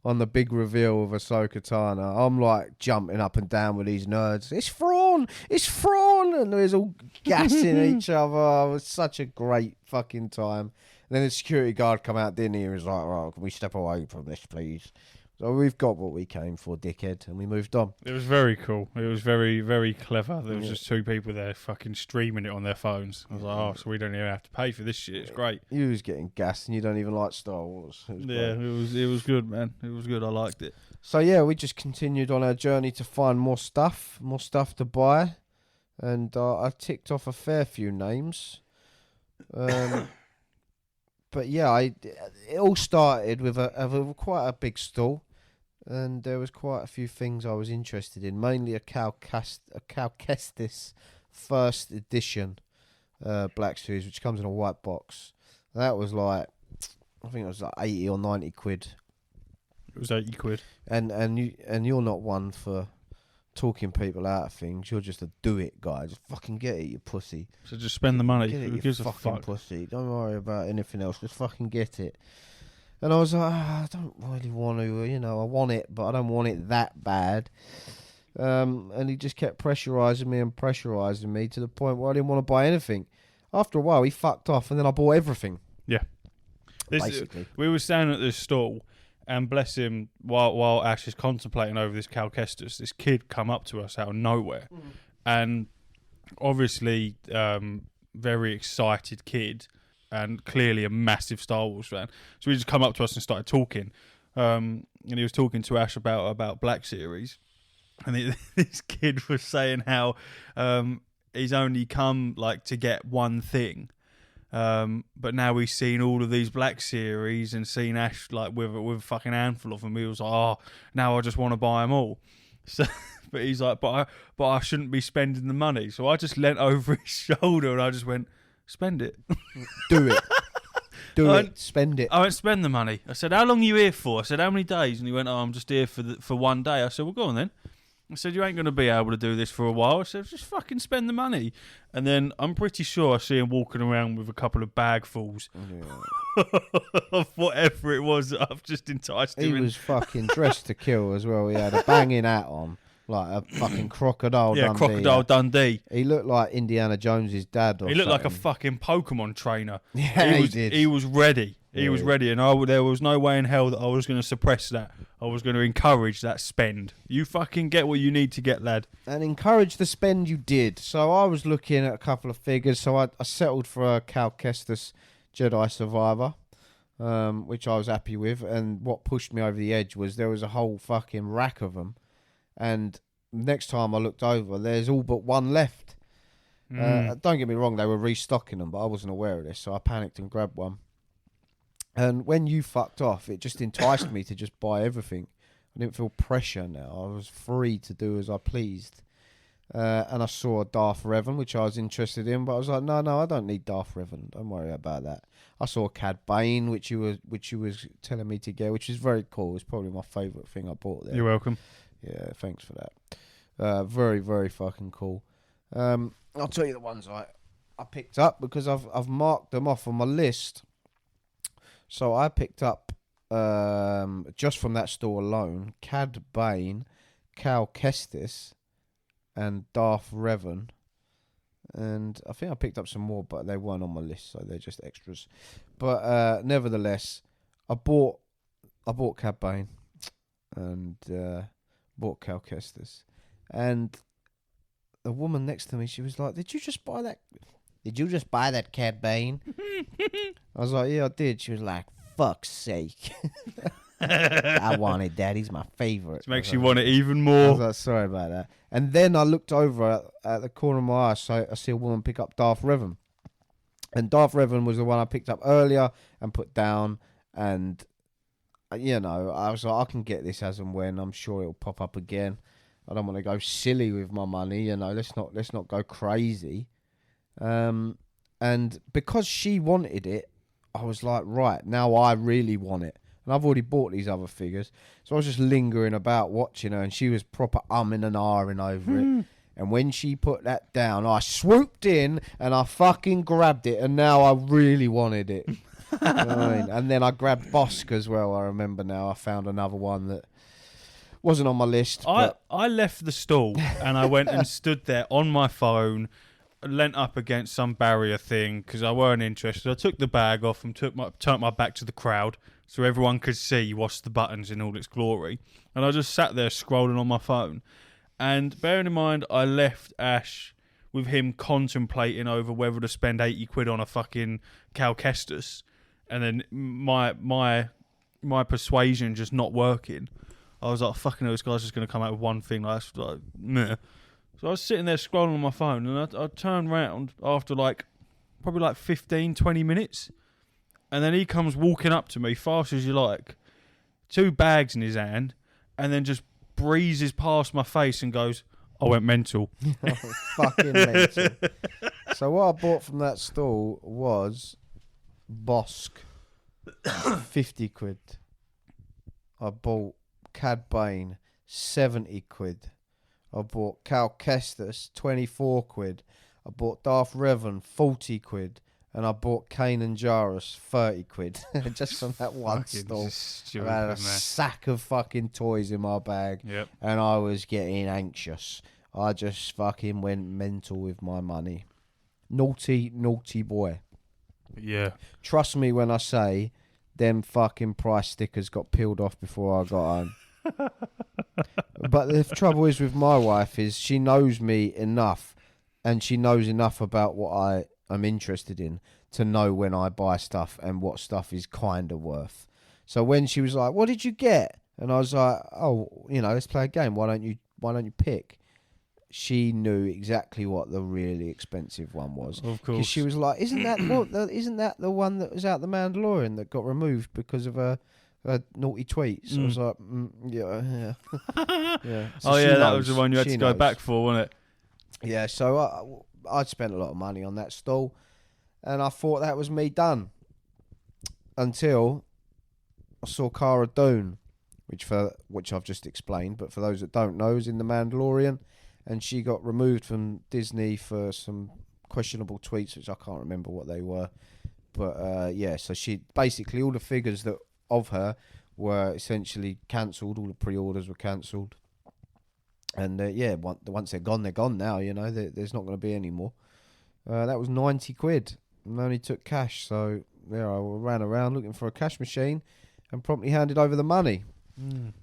on the big reveal of Ahsoka Tano. I'm like jumping up and down with these nerds. It's Thrawn! It's Thrawn! And there's all gassing each other. It was such a great fucking time. And then the security guard come out, didn't he? He was like, right, can we step away from this, please? So we've got what we came for, dickhead, and we moved on. It was very cool. It was very, very clever. There was just two people there fucking streaming it on their phones. I was like, oh, so we don't even have to pay for this shit. It's great. You was getting gassed and you don't even like Star Wars. It was great. It was good, man. It was good. I liked it. So yeah, we just continued on our journey to find more stuff to buy. And I ticked off a fair few names. But yeah, it all started with quite a big stall. And there was quite a few things I was interested in, mainly a Cal Kestis first edition Black Series, which comes in a white box. And that was like, I think it was like 80 or 90 quid. It was 80 quid. And you're not one for talking people out of things. You're just a do it guy. Just fucking get it, you pussy. So just spend the money. Get it, Who you gives a fucking fuck? pussy. Don't worry about anything else. Just fucking get it. And I was like, I don't really want to, I want it, but I don't want it that bad. And he just kept pressurising me to the point where I didn't want to buy anything. After a while, he fucked off, and then I bought everything. Yeah. Basically. We were standing at this stall, and bless him, while Ash is contemplating over this Cal Kestis, this kid come up to us out of nowhere. And obviously, very excited kid, and clearly a massive Star Wars fan. So he just come up to us and started talking. And he was talking to Ash about Black Series. And this kid was saying how he's only come like to get one thing. But now he's seen all of these Black Series and seen Ash like with a fucking handful of them. He was like, oh, now I just want to buy them all. So, but he's like, but I shouldn't be spending the money. So I just leant over his shoulder and I just went, spend it. Do it. Do it. Spend it. I won't spend the money. I said, how long are you here for? I said, how many days? And he went, oh, I'm just here for one day. I said, well, go on then. I said, you ain't going to be able to do this for a while. I said, just fucking spend the money. And then I'm pretty sure I see him walking around with a couple of bagfuls of whatever it was that I've just enticed him. He was fucking dressed to kill as well. He had a banging hat on, like a fucking Crocodile Dundee. Yeah, Crocodile Dundee. He looked like Indiana Jones's dad or He looked something. like a fucking Pokemon trainer. Yeah, he did. He was ready. He was ready, and there was no way in hell that I was going to suppress that. I was going to encourage that spend. You fucking get what you need to get, lad. And encourage the spend you did. So I was looking at a couple of figures. So I settled for a Cal Kestis Jedi Survivor, which I was happy with. And what pushed me over the edge was there was a whole fucking rack of them. And next time I looked over, there's all but one left. Don't get me wrong, they were restocking them, but I wasn't aware of this. So I panicked and grabbed one. And when you fucked off, it just enticed me to just buy everything. I didn't feel pressure now. I was free to do as I pleased. And I saw Darth Revan, which I was interested in, but I was like, no, I don't need Darth Revan. Don't worry about that. I saw Cad Bane, which you was telling me to get, which is very cool. It's probably my favourite thing I bought there. You're welcome. Yeah, thanks for that. Very, very fucking cool. I'll tell you the ones I picked up because I've marked them off on my list. So I picked up, just from that store alone, Cad Bane, Cal Kestis, and Darth Revan. And I think I picked up some more, but they weren't on my list, so they're just extras. But nevertheless, I bought Cad Bane and bought Cal Kestis. And the woman next to me, she was like, Did you just buy that Cad Bane? I was like, yeah, I did. She was like, fuck's sake. I wanted that. He's my favourite. It makes you want it even I more. was like, sorry about that. And then I looked over at the corner of my eye, so I see a woman pick up Darth Revan. And Darth Revan was the one I picked up earlier and put down. And, I was like, I can get this as and when. I'm sure it'll pop up again. I don't want to go silly with my money. Let's not go crazy. And because she wanted it, I was like, right, now I really want it. And I've already bought these other figures. So I was just lingering about watching her, and she was proper umming and ahhing over it. And when she put that down, I swooped in and I fucking grabbed it, and now I really wanted it. You know what I mean? And then I grabbed Bosk as well. I remember now. I found another one that wasn't on my list. I left the stall and I went and stood there on my phone, leant up against some barrier thing because I weren't interested. I took the bag off and turned my back to the crowd so everyone could see Wash the Buttons in all its glory. And I just sat there scrolling on my phone. And bearing in mind, I left Ash with him contemplating over whether to spend 80 quid on a fucking Cal Kestis, and then my persuasion just not working. I was like, fucking hell, this guy's just going to come out with one thing. Like, meh. So I was sitting there scrolling on my phone, and I turned round after probably 15, 20 minutes, and then he comes walking up to me, fast as you like, 2 bags in his hand, and then just breezes past my face and goes, I went mental. Fucking mental. So what I bought from that stall was Bosk, 50 quid. I bought Cad Bane, 70 quid. I bought Cal Kestis, 24 quid. I bought Darth Revan, 40 quid. And I bought Kane and Jarrus, 30 quid. Just from that one stall. I had a sack of fucking toys in my bag. Yep. And I was getting anxious. I just fucking went mental with my money. Naughty, naughty boy. Yeah. Trust me when I say them fucking price stickers got peeled off before I got home. But the trouble is with my wife is she knows me enough, and she knows enough about what I'm interested in to know when I buy stuff and what stuff is kind of worth. So when she was like, "What did you get?" and I was like, "Oh, let's play a game. Why don't you pick?" She knew exactly what the really expensive one was. Of course. 'Cause she was like, "Isn't that isn't that the one that was out the Mandalorian that got removed because of her naughty tweets?" I was like, "Yeah." Yeah. So that was the one you had to go back for, wasn't it? Yeah. So I'd spent a lot of money on that stall, and I thought that was me done. Until I saw Cara Dune, which I've just explained, but for those that don't know, is in the Mandalorian. And she got removed from Disney for some questionable tweets, which I can't remember what they were. But so she basically, all the figures of her were essentially cancelled. All the pre-orders were cancelled. And once they're gone now. There's not going to be any more. That was 90 quid, and I only took cash. So I ran around looking for a cash machine, and promptly handed over the money.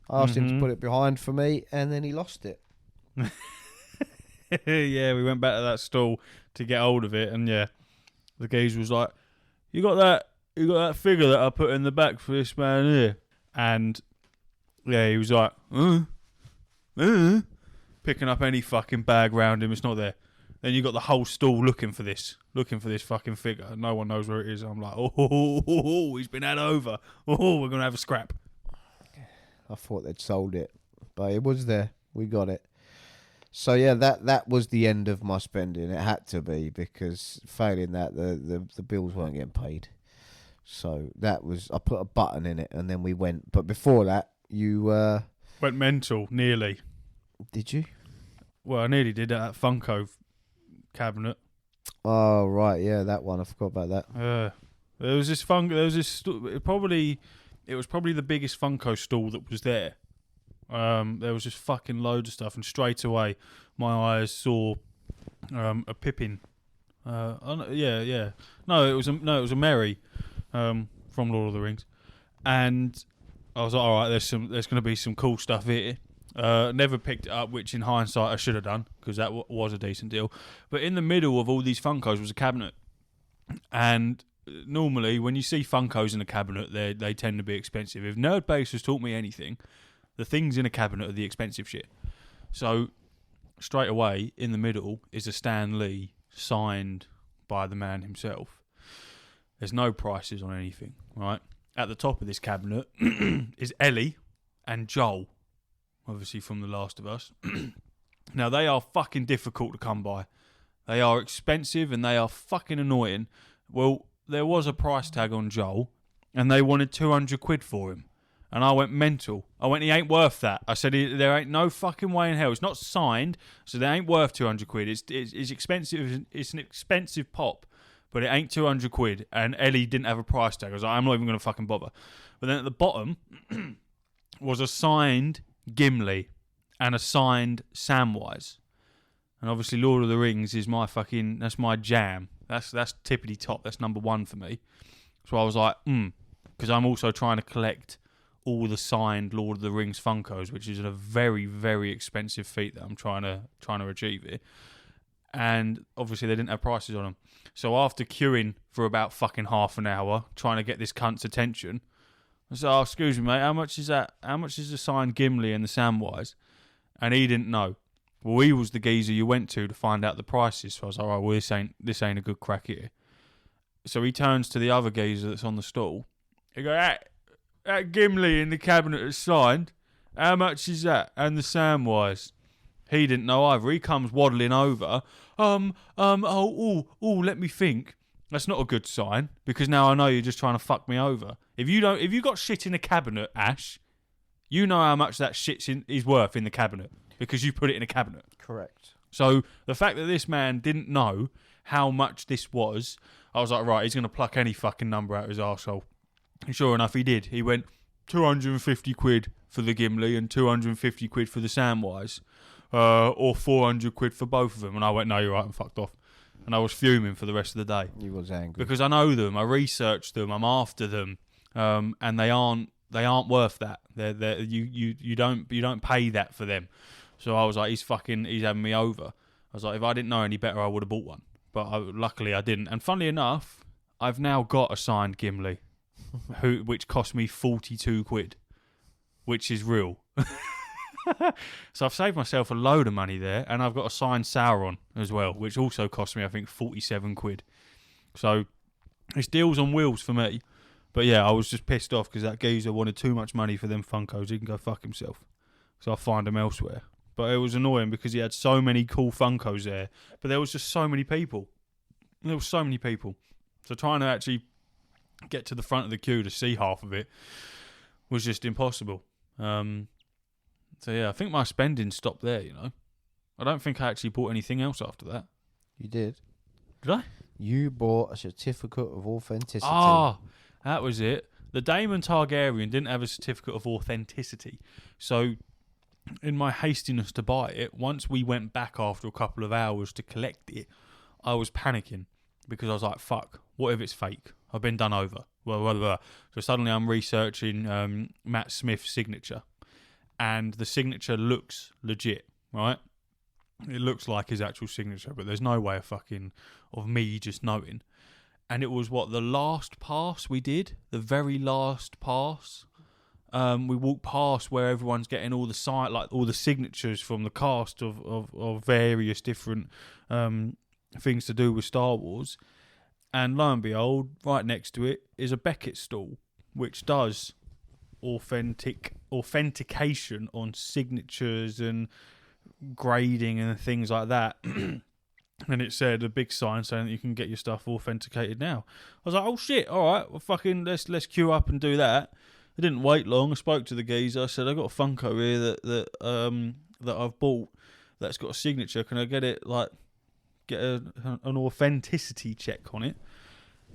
I asked him to put it behind for me, and then he lost it. Yeah, we went back to that stall to get hold of it, and the geezer was like, you got that figure that I put in the back for this man here?" And he was like, picking up any fucking bag round him, it's not there. Then you got the whole stall looking for this fucking figure. No one knows where it is. I'm like, he's been had over. We're gonna have a scrap. I thought they'd sold it, but it was there. We got it. So that was the end of my spending. It had to be, because failing that, the bills weren't getting paid. So that was, I put a button in it, and then we went. But before that, you went mental. Nearly. Did you? Well, I nearly did that Funko cabinet. Oh right, yeah, that one. I forgot about that. There was this probably the biggest Funko stall that was there. There was just fucking loads of stuff, and straight away my eyes saw a Pippin. No, it was a Merry from Lord of the Rings, and I was like, all right, there's going to be some cool stuff here. Never picked it up, which in hindsight I should have done, because that was a decent deal. But in the middle of all these Funkos was a cabinet, and normally when you see Funkos in a cabinet, they tend to be expensive. If Nerdbase has taught me anything, the things in a cabinet are the expensive shit. So straight away in the middle is a Stan Lee signed by the man himself. There's no prices on anything, right? At the top of this cabinet is Ellie and Joel, obviously from The Last of Us. Now, they are fucking difficult to come by. They are expensive and they are fucking annoying. Well, there was a price tag on Joel, and they wanted 200 quid for him. And I went mental. I went, he ain't worth that. I said, there ain't no fucking way in hell. It's not signed, so they ain't worth 200 quid. It's expensive. It's an expensive pop. but it ain't 200 quid. And Ellie didn't have a price tag. I was like, I'm not even going to fucking bother. But then at the bottom was a signed Gimli and a signed Samwise. And obviously Lord of the Rings is that's my jam. That's tippity top. That's number one for me. So I was like, because I'm also trying to collect all the signed Lord of the Rings Funkos, which is a very, very expensive feat that I'm trying to achieve here. And obviously they didn't have prices on them. So after queuing for about fucking half an hour, trying to get this cunt's attention, I said, excuse me, mate, how much is that? How much is the signed Gimli and the Samwise? And he didn't know. Well, he was the geezer you went to find out the prices. So I was like, all right, well, this ain't a good crack here. So he turns to the other geezer that's on the stall. He goes, that Gimli in the cabinet is signed. How much is that? And the Samwise. He didn't know either. He comes waddling over. Let me think. That's not a good sign, because now I know you're just trying to fuck me over. If you got shit in the cabinet, Ash, you know how much that shit is worth in the cabinet, because you put it in a cabinet. Correct. So the fact that this man didn't know how much this was, I was like, right, he's going to pluck any fucking number out of his arsehole. And sure enough, he did. He went 250 quid for the Gimli and 250 quid for the Samwise, or 400 quid for both of them. And I went, no, you're right, and fucked off. And I was fuming for the rest of the day. You was angry. Because I know them, I researched them, I'm after them, and they aren't worth that. You don't pay that for them. So I was like, he's having me over. I was like, if I didn't know any better, I would have bought one. But luckily I didn't. And funnily enough, I've now got a signed Gimli, which cost me 42 quid, which is real. So I've saved myself a load of money there, and I've got a signed Sauron as well, which also cost me, I think, 47 quid. So it's deals on wheels for me. But yeah, I was just pissed off because that geezer wanted too much money for them Funkos. He can go fuck himself. So I'll find him elsewhere. But it was annoying because he had so many cool Funkos there, but there was just so many people. There were so many people. So trying to actually get to the front of the queue to see half of it was just impossible. So yeah, I think my spending stopped there, you know. I don't think I actually bought anything else after that. You did. Did I? You bought a certificate of authenticity. Ah, that was it. The Daemon Targaryen didn't have a certificate of authenticity. So in my hastiness to buy it, once we went back after a couple of hours to collect it, I was panicking because I was like, fuck, what if it's fake? I've been done over. Well. So suddenly I'm researching Matt Smith's signature, and the signature looks legit, right? It looks like his actual signature, but there's no way of me just knowing. And it was the last pass we did, the very last pass. We walked past where everyone's getting all the signatures from the cast of various different things to do with Star Wars. And lo and behold, right next to it is a Beckett stall, which does authentication on signatures and grading and things like that. And it said a big sign saying that you can get your stuff authenticated now. I was like, oh shit, alright, well fucking let's queue up and do that. I didn't wait long. I spoke to the geezer. I said, I got a Funko here that I've bought that's got a signature. Can I get it, get an authenticity check on it?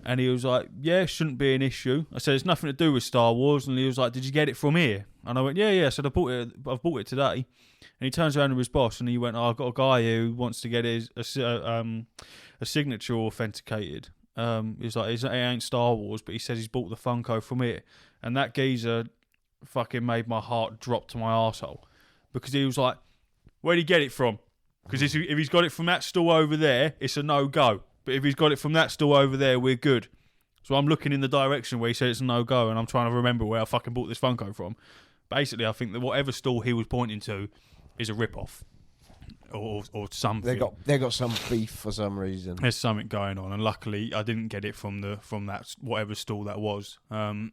And he was like, yeah, shouldn't be an issue. I said, it's nothing to do with Star Wars. And he was like, did you get it from here? And I went, yeah. I said, I've bought it today. And he turns around to his boss and he went, I've got a guy here who wants to get a signature authenticated. He's like, it ain't Star Wars, but he says he's bought the Funko from here. And that geezer fucking made my heart drop to my arsehole. Because he was like, where'd he get it from? Because if he's got it from that store over there, it's a no-go. But if he's got it from that store over there, we're good. So I'm looking in the direction where he said it's a no-go, and I'm trying to remember where I fucking bought this Funko from. Basically, I think that whatever store he was pointing to is a rip-off. Or something. They got some beef for some reason. There's something going on, and luckily I didn't get it from that whatever stall that was. And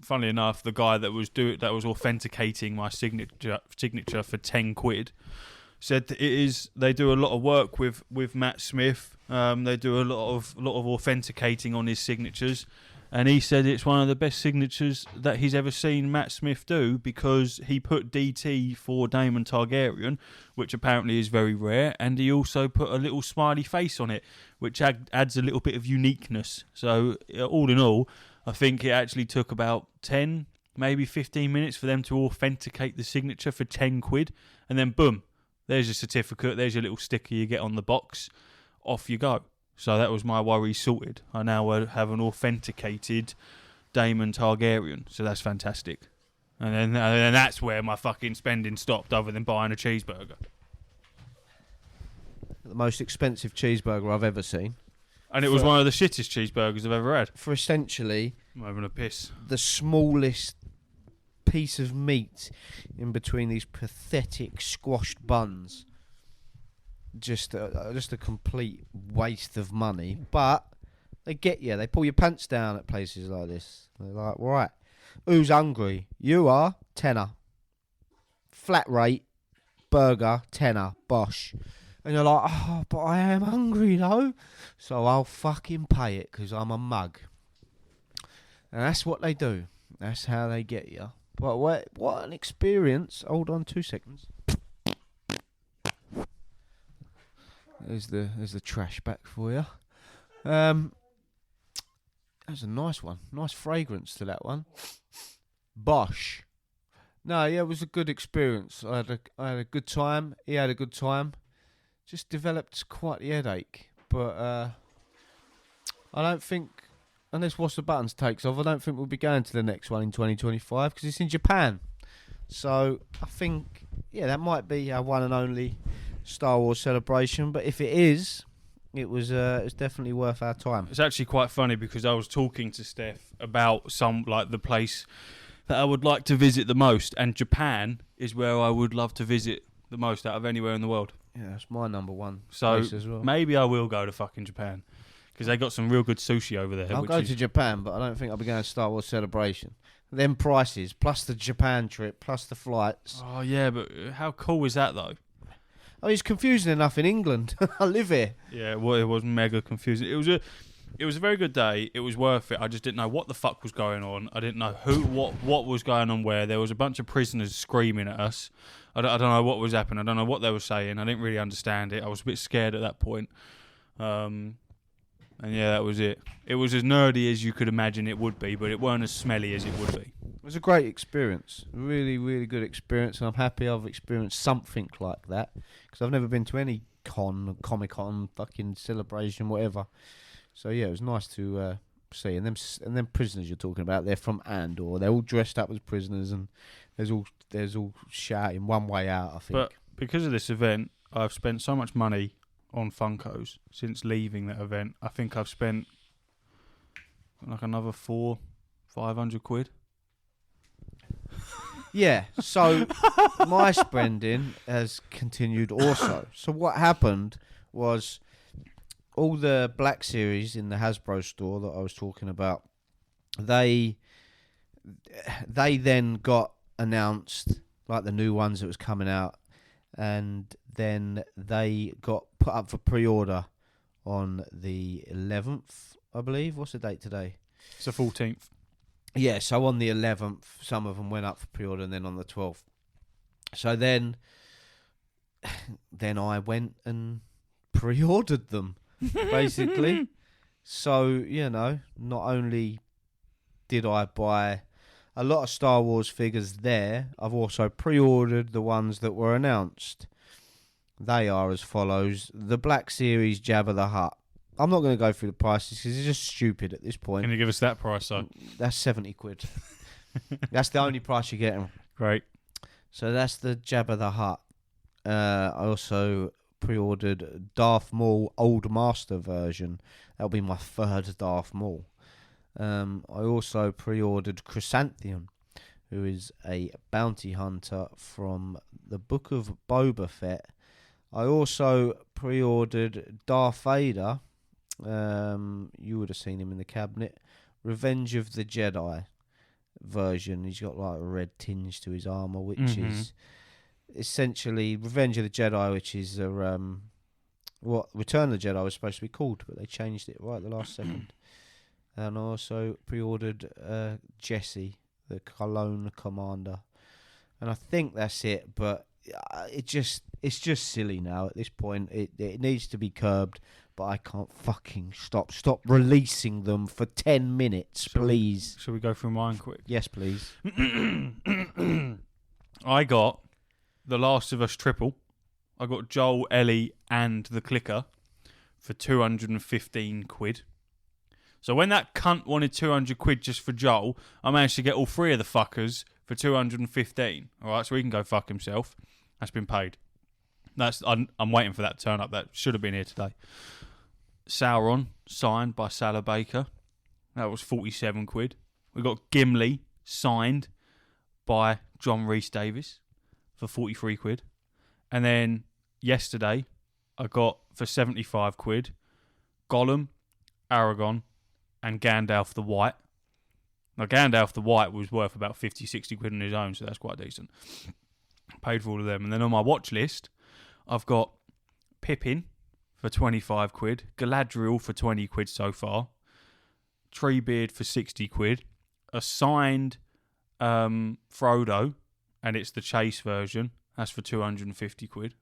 funnily enough, the guy that was authenticating my signature for 10 quid said that they do a lot of work with Matt Smith. They do a lot of authenticating on his signatures, And he said it's one of the best signatures that he's ever seen Matt Smith do, because he put DT for Daemon Targaryen, which apparently is very rare, and he also put a little smiley face on it, which adds a little bit of uniqueness. So all in all, I think it actually took about 10, maybe 15 minutes for them to authenticate the signature for 10 quid, and then boom, there's your certificate, there's your little sticker you get on the box, off you go. So that was my worry sorted. I now have an authenticated Daemon Targaryen, so that's fantastic. And then that's where my fucking spending stopped, other than buying a cheeseburger. The most expensive cheeseburger I've ever seen. And it was one of the shittest cheeseburgers I've ever had. For essentially I'm having a piss. the smallest piece of meat in between these pathetic squashed buns. Just a complete waste of money. But they get you. They pull your pants down at places like this. They're like, right, who's hungry? You are. Tenner. Flat rate. Burger. Tenner. Bosh. And you're like, oh, but I am hungry though. So I'll fucking pay it because I'm a mug. And that's what they do. That's how they get you. But what an experience. Hold on 2 seconds. There's the trash back for you. That was a nice one. Nice fragrance to that one. Bosh. No, yeah, it was a good experience. I had a good time. He had a good time. Just developed quite the headache. But I don't think, unless What's the Buttons takes off, I don't think we'll be going to the next one in 2025 because it's in Japan. So I think, yeah, that might be our one and only Star Wars celebration. But if it is, it's definitely worth our time. It's actually quite funny because I was talking to Steph about the place that I would like to visit the most, and Japan is where I would love to visit the most out of anywhere in the world. Yeah, that's my number one So place as well. maybe I will go to fucking Japan because they got some real good sushi over there. I'll go to Japan, but I don't think I'll be going to Star Wars celebration. Them prices, plus the Japan trip, plus the flights. Oh yeah, but how cool is that though? Oh, it's confusing enough in England. I live here. Yeah, well, it was mega confusing. It was a very good day. It was worth it. I just didn't know what the fuck was going on. I didn't know what was going on where. There was a bunch of prisoners screaming at us. I don't know what was happening. I don't know what they were saying. I didn't really understand it. I was a bit scared at that point. And yeah, that was it. It was as nerdy as you could imagine it would be, but it weren't as smelly as it would be. It was a great experience. Really, really good experience. And I'm happy I've experienced something like that. Because I've never been to any Comic-Con, fucking celebration, whatever. So yeah, it was nice to see. And them prisoners you're talking about, they're from Andor. They're all dressed up as prisoners, and there's all shouting one way out, I think. But because of this event, I've spent so much money on Funkos since leaving that event. I think I've spent like another 400-500 quid. Yeah, so my spending has continued also. So what happened was all the Black Series in the Hasbro store that I was talking about, they then got announced, like the new ones that was coming out, and then they got put up for pre-order on the 11th, I believe. What's the date today? It's the 14th. Yeah, so on the 11th, some of them went up for pre-order, and then on the 12th. So then I went and pre-ordered them, basically. So, you know, not only did I buy a lot of Star Wars figures there, I've also pre-ordered the ones that were announced. They are as follows. The Black Series Jabba the Hutt. I'm not going to go through the prices because it's just stupid at this point. Can you give us that price, though? That's 70 quid. That's the only price you're getting. Great. So that's the Jabba the Hutt. I also pre-ordered Darth Maul Old Master version. That'll be my third Darth Maul. I also pre-ordered Chrysanthemum, who is a bounty hunter from the Book of Boba Fett. I also pre-ordered Darth Vader. You would have seen him in the cabinet. Revenge of the Jedi version. He's got like a red tinge to his armor, which is essentially Revenge of the Jedi, which is what Return of the Jedi was supposed to be called, but they changed it right at the last second. and I also pre-ordered Jesse, the Cologne Commander, and I think that's it. But it's just silly now at this point. It needs to be curbed, but I can't fucking stop releasing them for 10 minutes, please. Shall we go through mine quick? Yes, please. I got The Last of Us triple. I got Joel, Ellie, and the Clicker for 215 quid. So when that cunt wanted 200 quid just for Joel, I managed to get all three of the fuckers for 215. All right, so he can go fuck himself. That's been paid. I'm waiting for that to turn up. That should have been here today. Sauron, signed by Salah Baker. That was 47 quid. We got Gimli, signed by John Rhys Davies for 43 quid. And then yesterday, I got for 75 quid, Gollum, Aragorn, and Gandalf the White. Now, Gandalf the White was worth about 50, 60 quid on his own, so that's quite decent. Paid for all of them. And then on my watch list, I've got Pippin for 25 quid, Galadriel for 20 quid so far, Treebeard for 60 quid, a signed Frodo, and it's the Chase version. That's for 250 quid.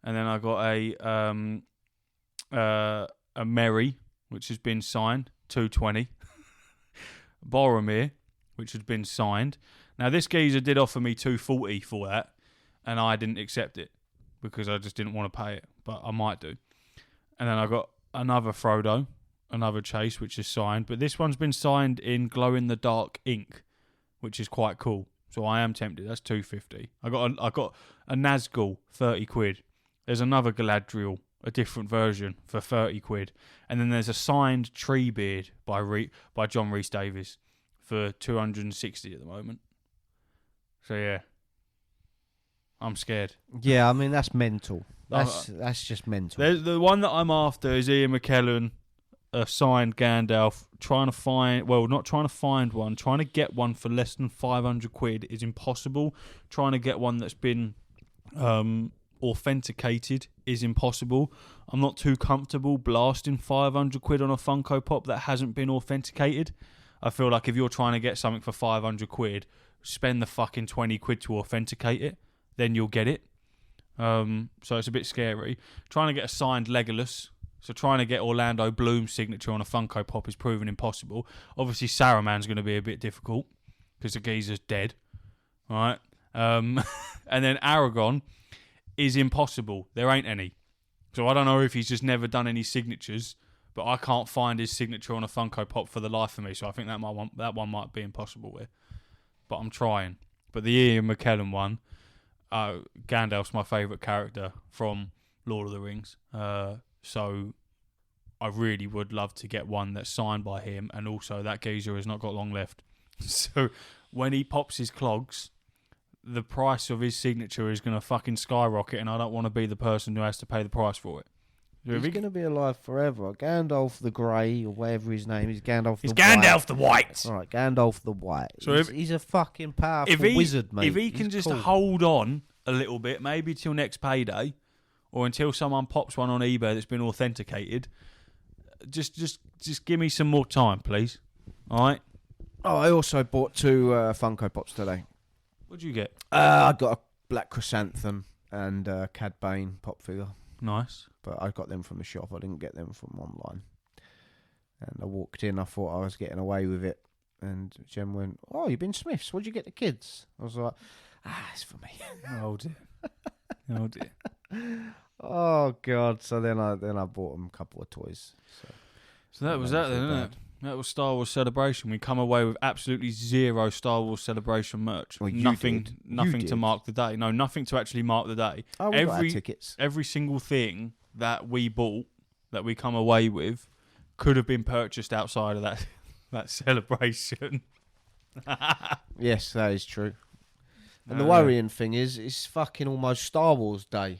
And then I got a Merry, which has been signed, 220. Boromir, which had been signed. Now, this geezer did offer me 240 for that, and I didn't accept it because I just didn't want to pay it, but I might do. And then I got another Frodo, another Chase, which is signed, but this one's been signed in glow-in-the-dark ink, which is quite cool. So I am tempted. That's 250. I got a Nazgul, 30 quid. There's another Galadriel, a different version, for 30 quid. And then there's a signed Treebeard by John Rhys Davies for 260 at the moment. So yeah, I'm scared. Yeah, I mean, that's mental. That's just mental. The one that I'm after is Ian McKellen, a signed Gandalf. Not trying to find one. Trying to get one for less than 500 quid is impossible. Trying to get one that's been authenticated is impossible. I'm not too comfortable blasting 500 quid on a Funko Pop that hasn't been authenticated. I feel like if you're trying to get something for 500 quid, spend the fucking 20 quid to authenticate it, then you'll get it. So it's a bit scary. Trying to get a signed Legolas, so trying to get Orlando Bloom's signature on a Funko Pop is proven impossible. Obviously, Saruman's going to be a bit difficult because the geezer's dead. All right. And then Aragorn is impossible. There ain't any. So I don't know if he's just never done any signatures, but I can't find his signature on a Funko Pop for the life of me. So I think that one might be impossible with. But I'm trying. But the Ian McKellen one, Gandalf's my favourite character from Lord of the Rings. So I really would love to get one that's signed by him, and also that geezer has not got long left. So when he pops his clogs, the price of his signature is going to fucking skyrocket, and I don't want to be the person who has to pay the price for it. He's going to be alive forever. Gandalf the Grey, or whatever his name is, Gandalf the White. Gandalf the White. All right, Gandalf the White. So he's a fucking powerful wizard, mate. If he can just hold on a little bit, maybe till next payday, or until someone pops one on eBay that's been authenticated, just give me some more time, please. All right? Oh, I also bought 2 Funko Pops today. What'd you get? I got a Black Chrysanthemum and Cad Bane pop figure. Nice. But I got them from the shop. I didn't get them from online. And I walked in. I thought I was getting away with it. And Jem went, "Oh, you've been Smiths. What'd you get the kids?" I was like, it's for me. Oh, dear. Oh, dear. Oh, God. So then I bought them a couple of toys. So that was that then, isn't it? That was Star Wars Celebration. We come away with absolutely zero Star Wars Celebration merch. Well, nothing did. to mark the day. No, nothing to actually mark the day. Oh, we got our tickets. Every single thing that we bought, that we come away with, could have been purchased outside of that celebration. Yes, that is true. And the worrying thing is, it's fucking almost Star Wars Day.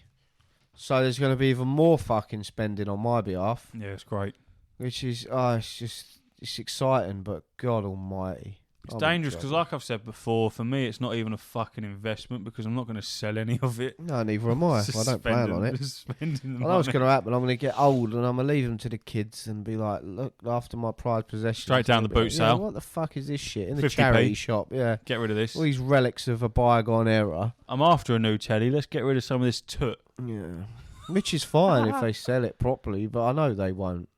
So there's going to be even more fucking spending on my behalf. Yeah, it's great. Which is, it's exciting, but God almighty. It's dangerous because, like I've said before, for me, it's not even a fucking investment because I'm not going to sell any of it. No, neither am I. I don't plan on it. I know what's going to happen. I'm going to get old and I'm going to leave them to the kids and be like, look, after my prized possessions. Straight down the boot like, sale. What the fuck is this shit? In the 50p. charity shop, yeah. Get rid of this. All these relics of a bygone era. I'm after a new telly. Let's get rid of some of this toot. Yeah. Which is fine if they sell it properly, but I know they won't.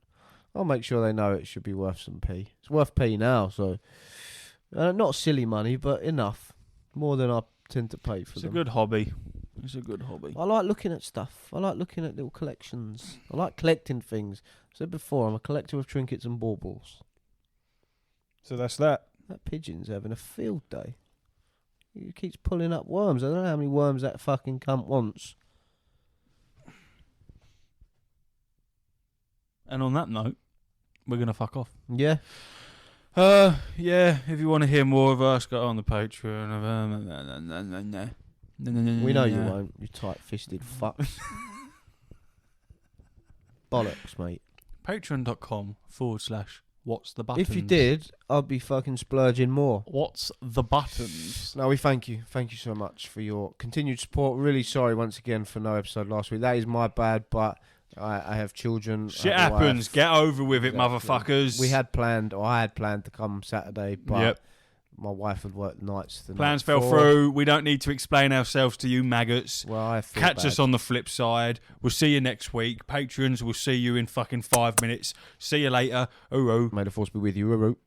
I'll make sure they know it should be worth some p. It's worth p now, so... not silly money, but enough. More than I tend to pay for them. It's a good hobby. It's a good hobby. I like looking at stuff. I like looking at little collections. I like collecting things. I said before, I'm a collector of trinkets and baubles. So that's that. That pigeon's having a field day. He keeps pulling up worms. I don't know how many worms that fucking cunt wants. And on that note, we're going to fuck off. Yeah. Yeah, if you want to hear more of us, go on the Patreon. We know you won't, you tight-fisted fucks. Bollocks, mate. Patreon.com/what's the buttons. If you did, I'd be fucking splurging more. What's the buttons? No, we thank you. Thank you so much for your continued support. Really sorry once again for no episode last week. That is my bad, but I have children. Shit happens. Get over with it, Exactly. motherfuckers. I had planned to come Saturday, but my wife had worked nights. The Plans night fell before. through. We don't need to explain ourselves to you maggots. Well, I feel Catch bad. us on the flip side. We'll see you next week. Patrons, we'll see you in fucking 5 minutes. See you later. Uru. May the force be with you.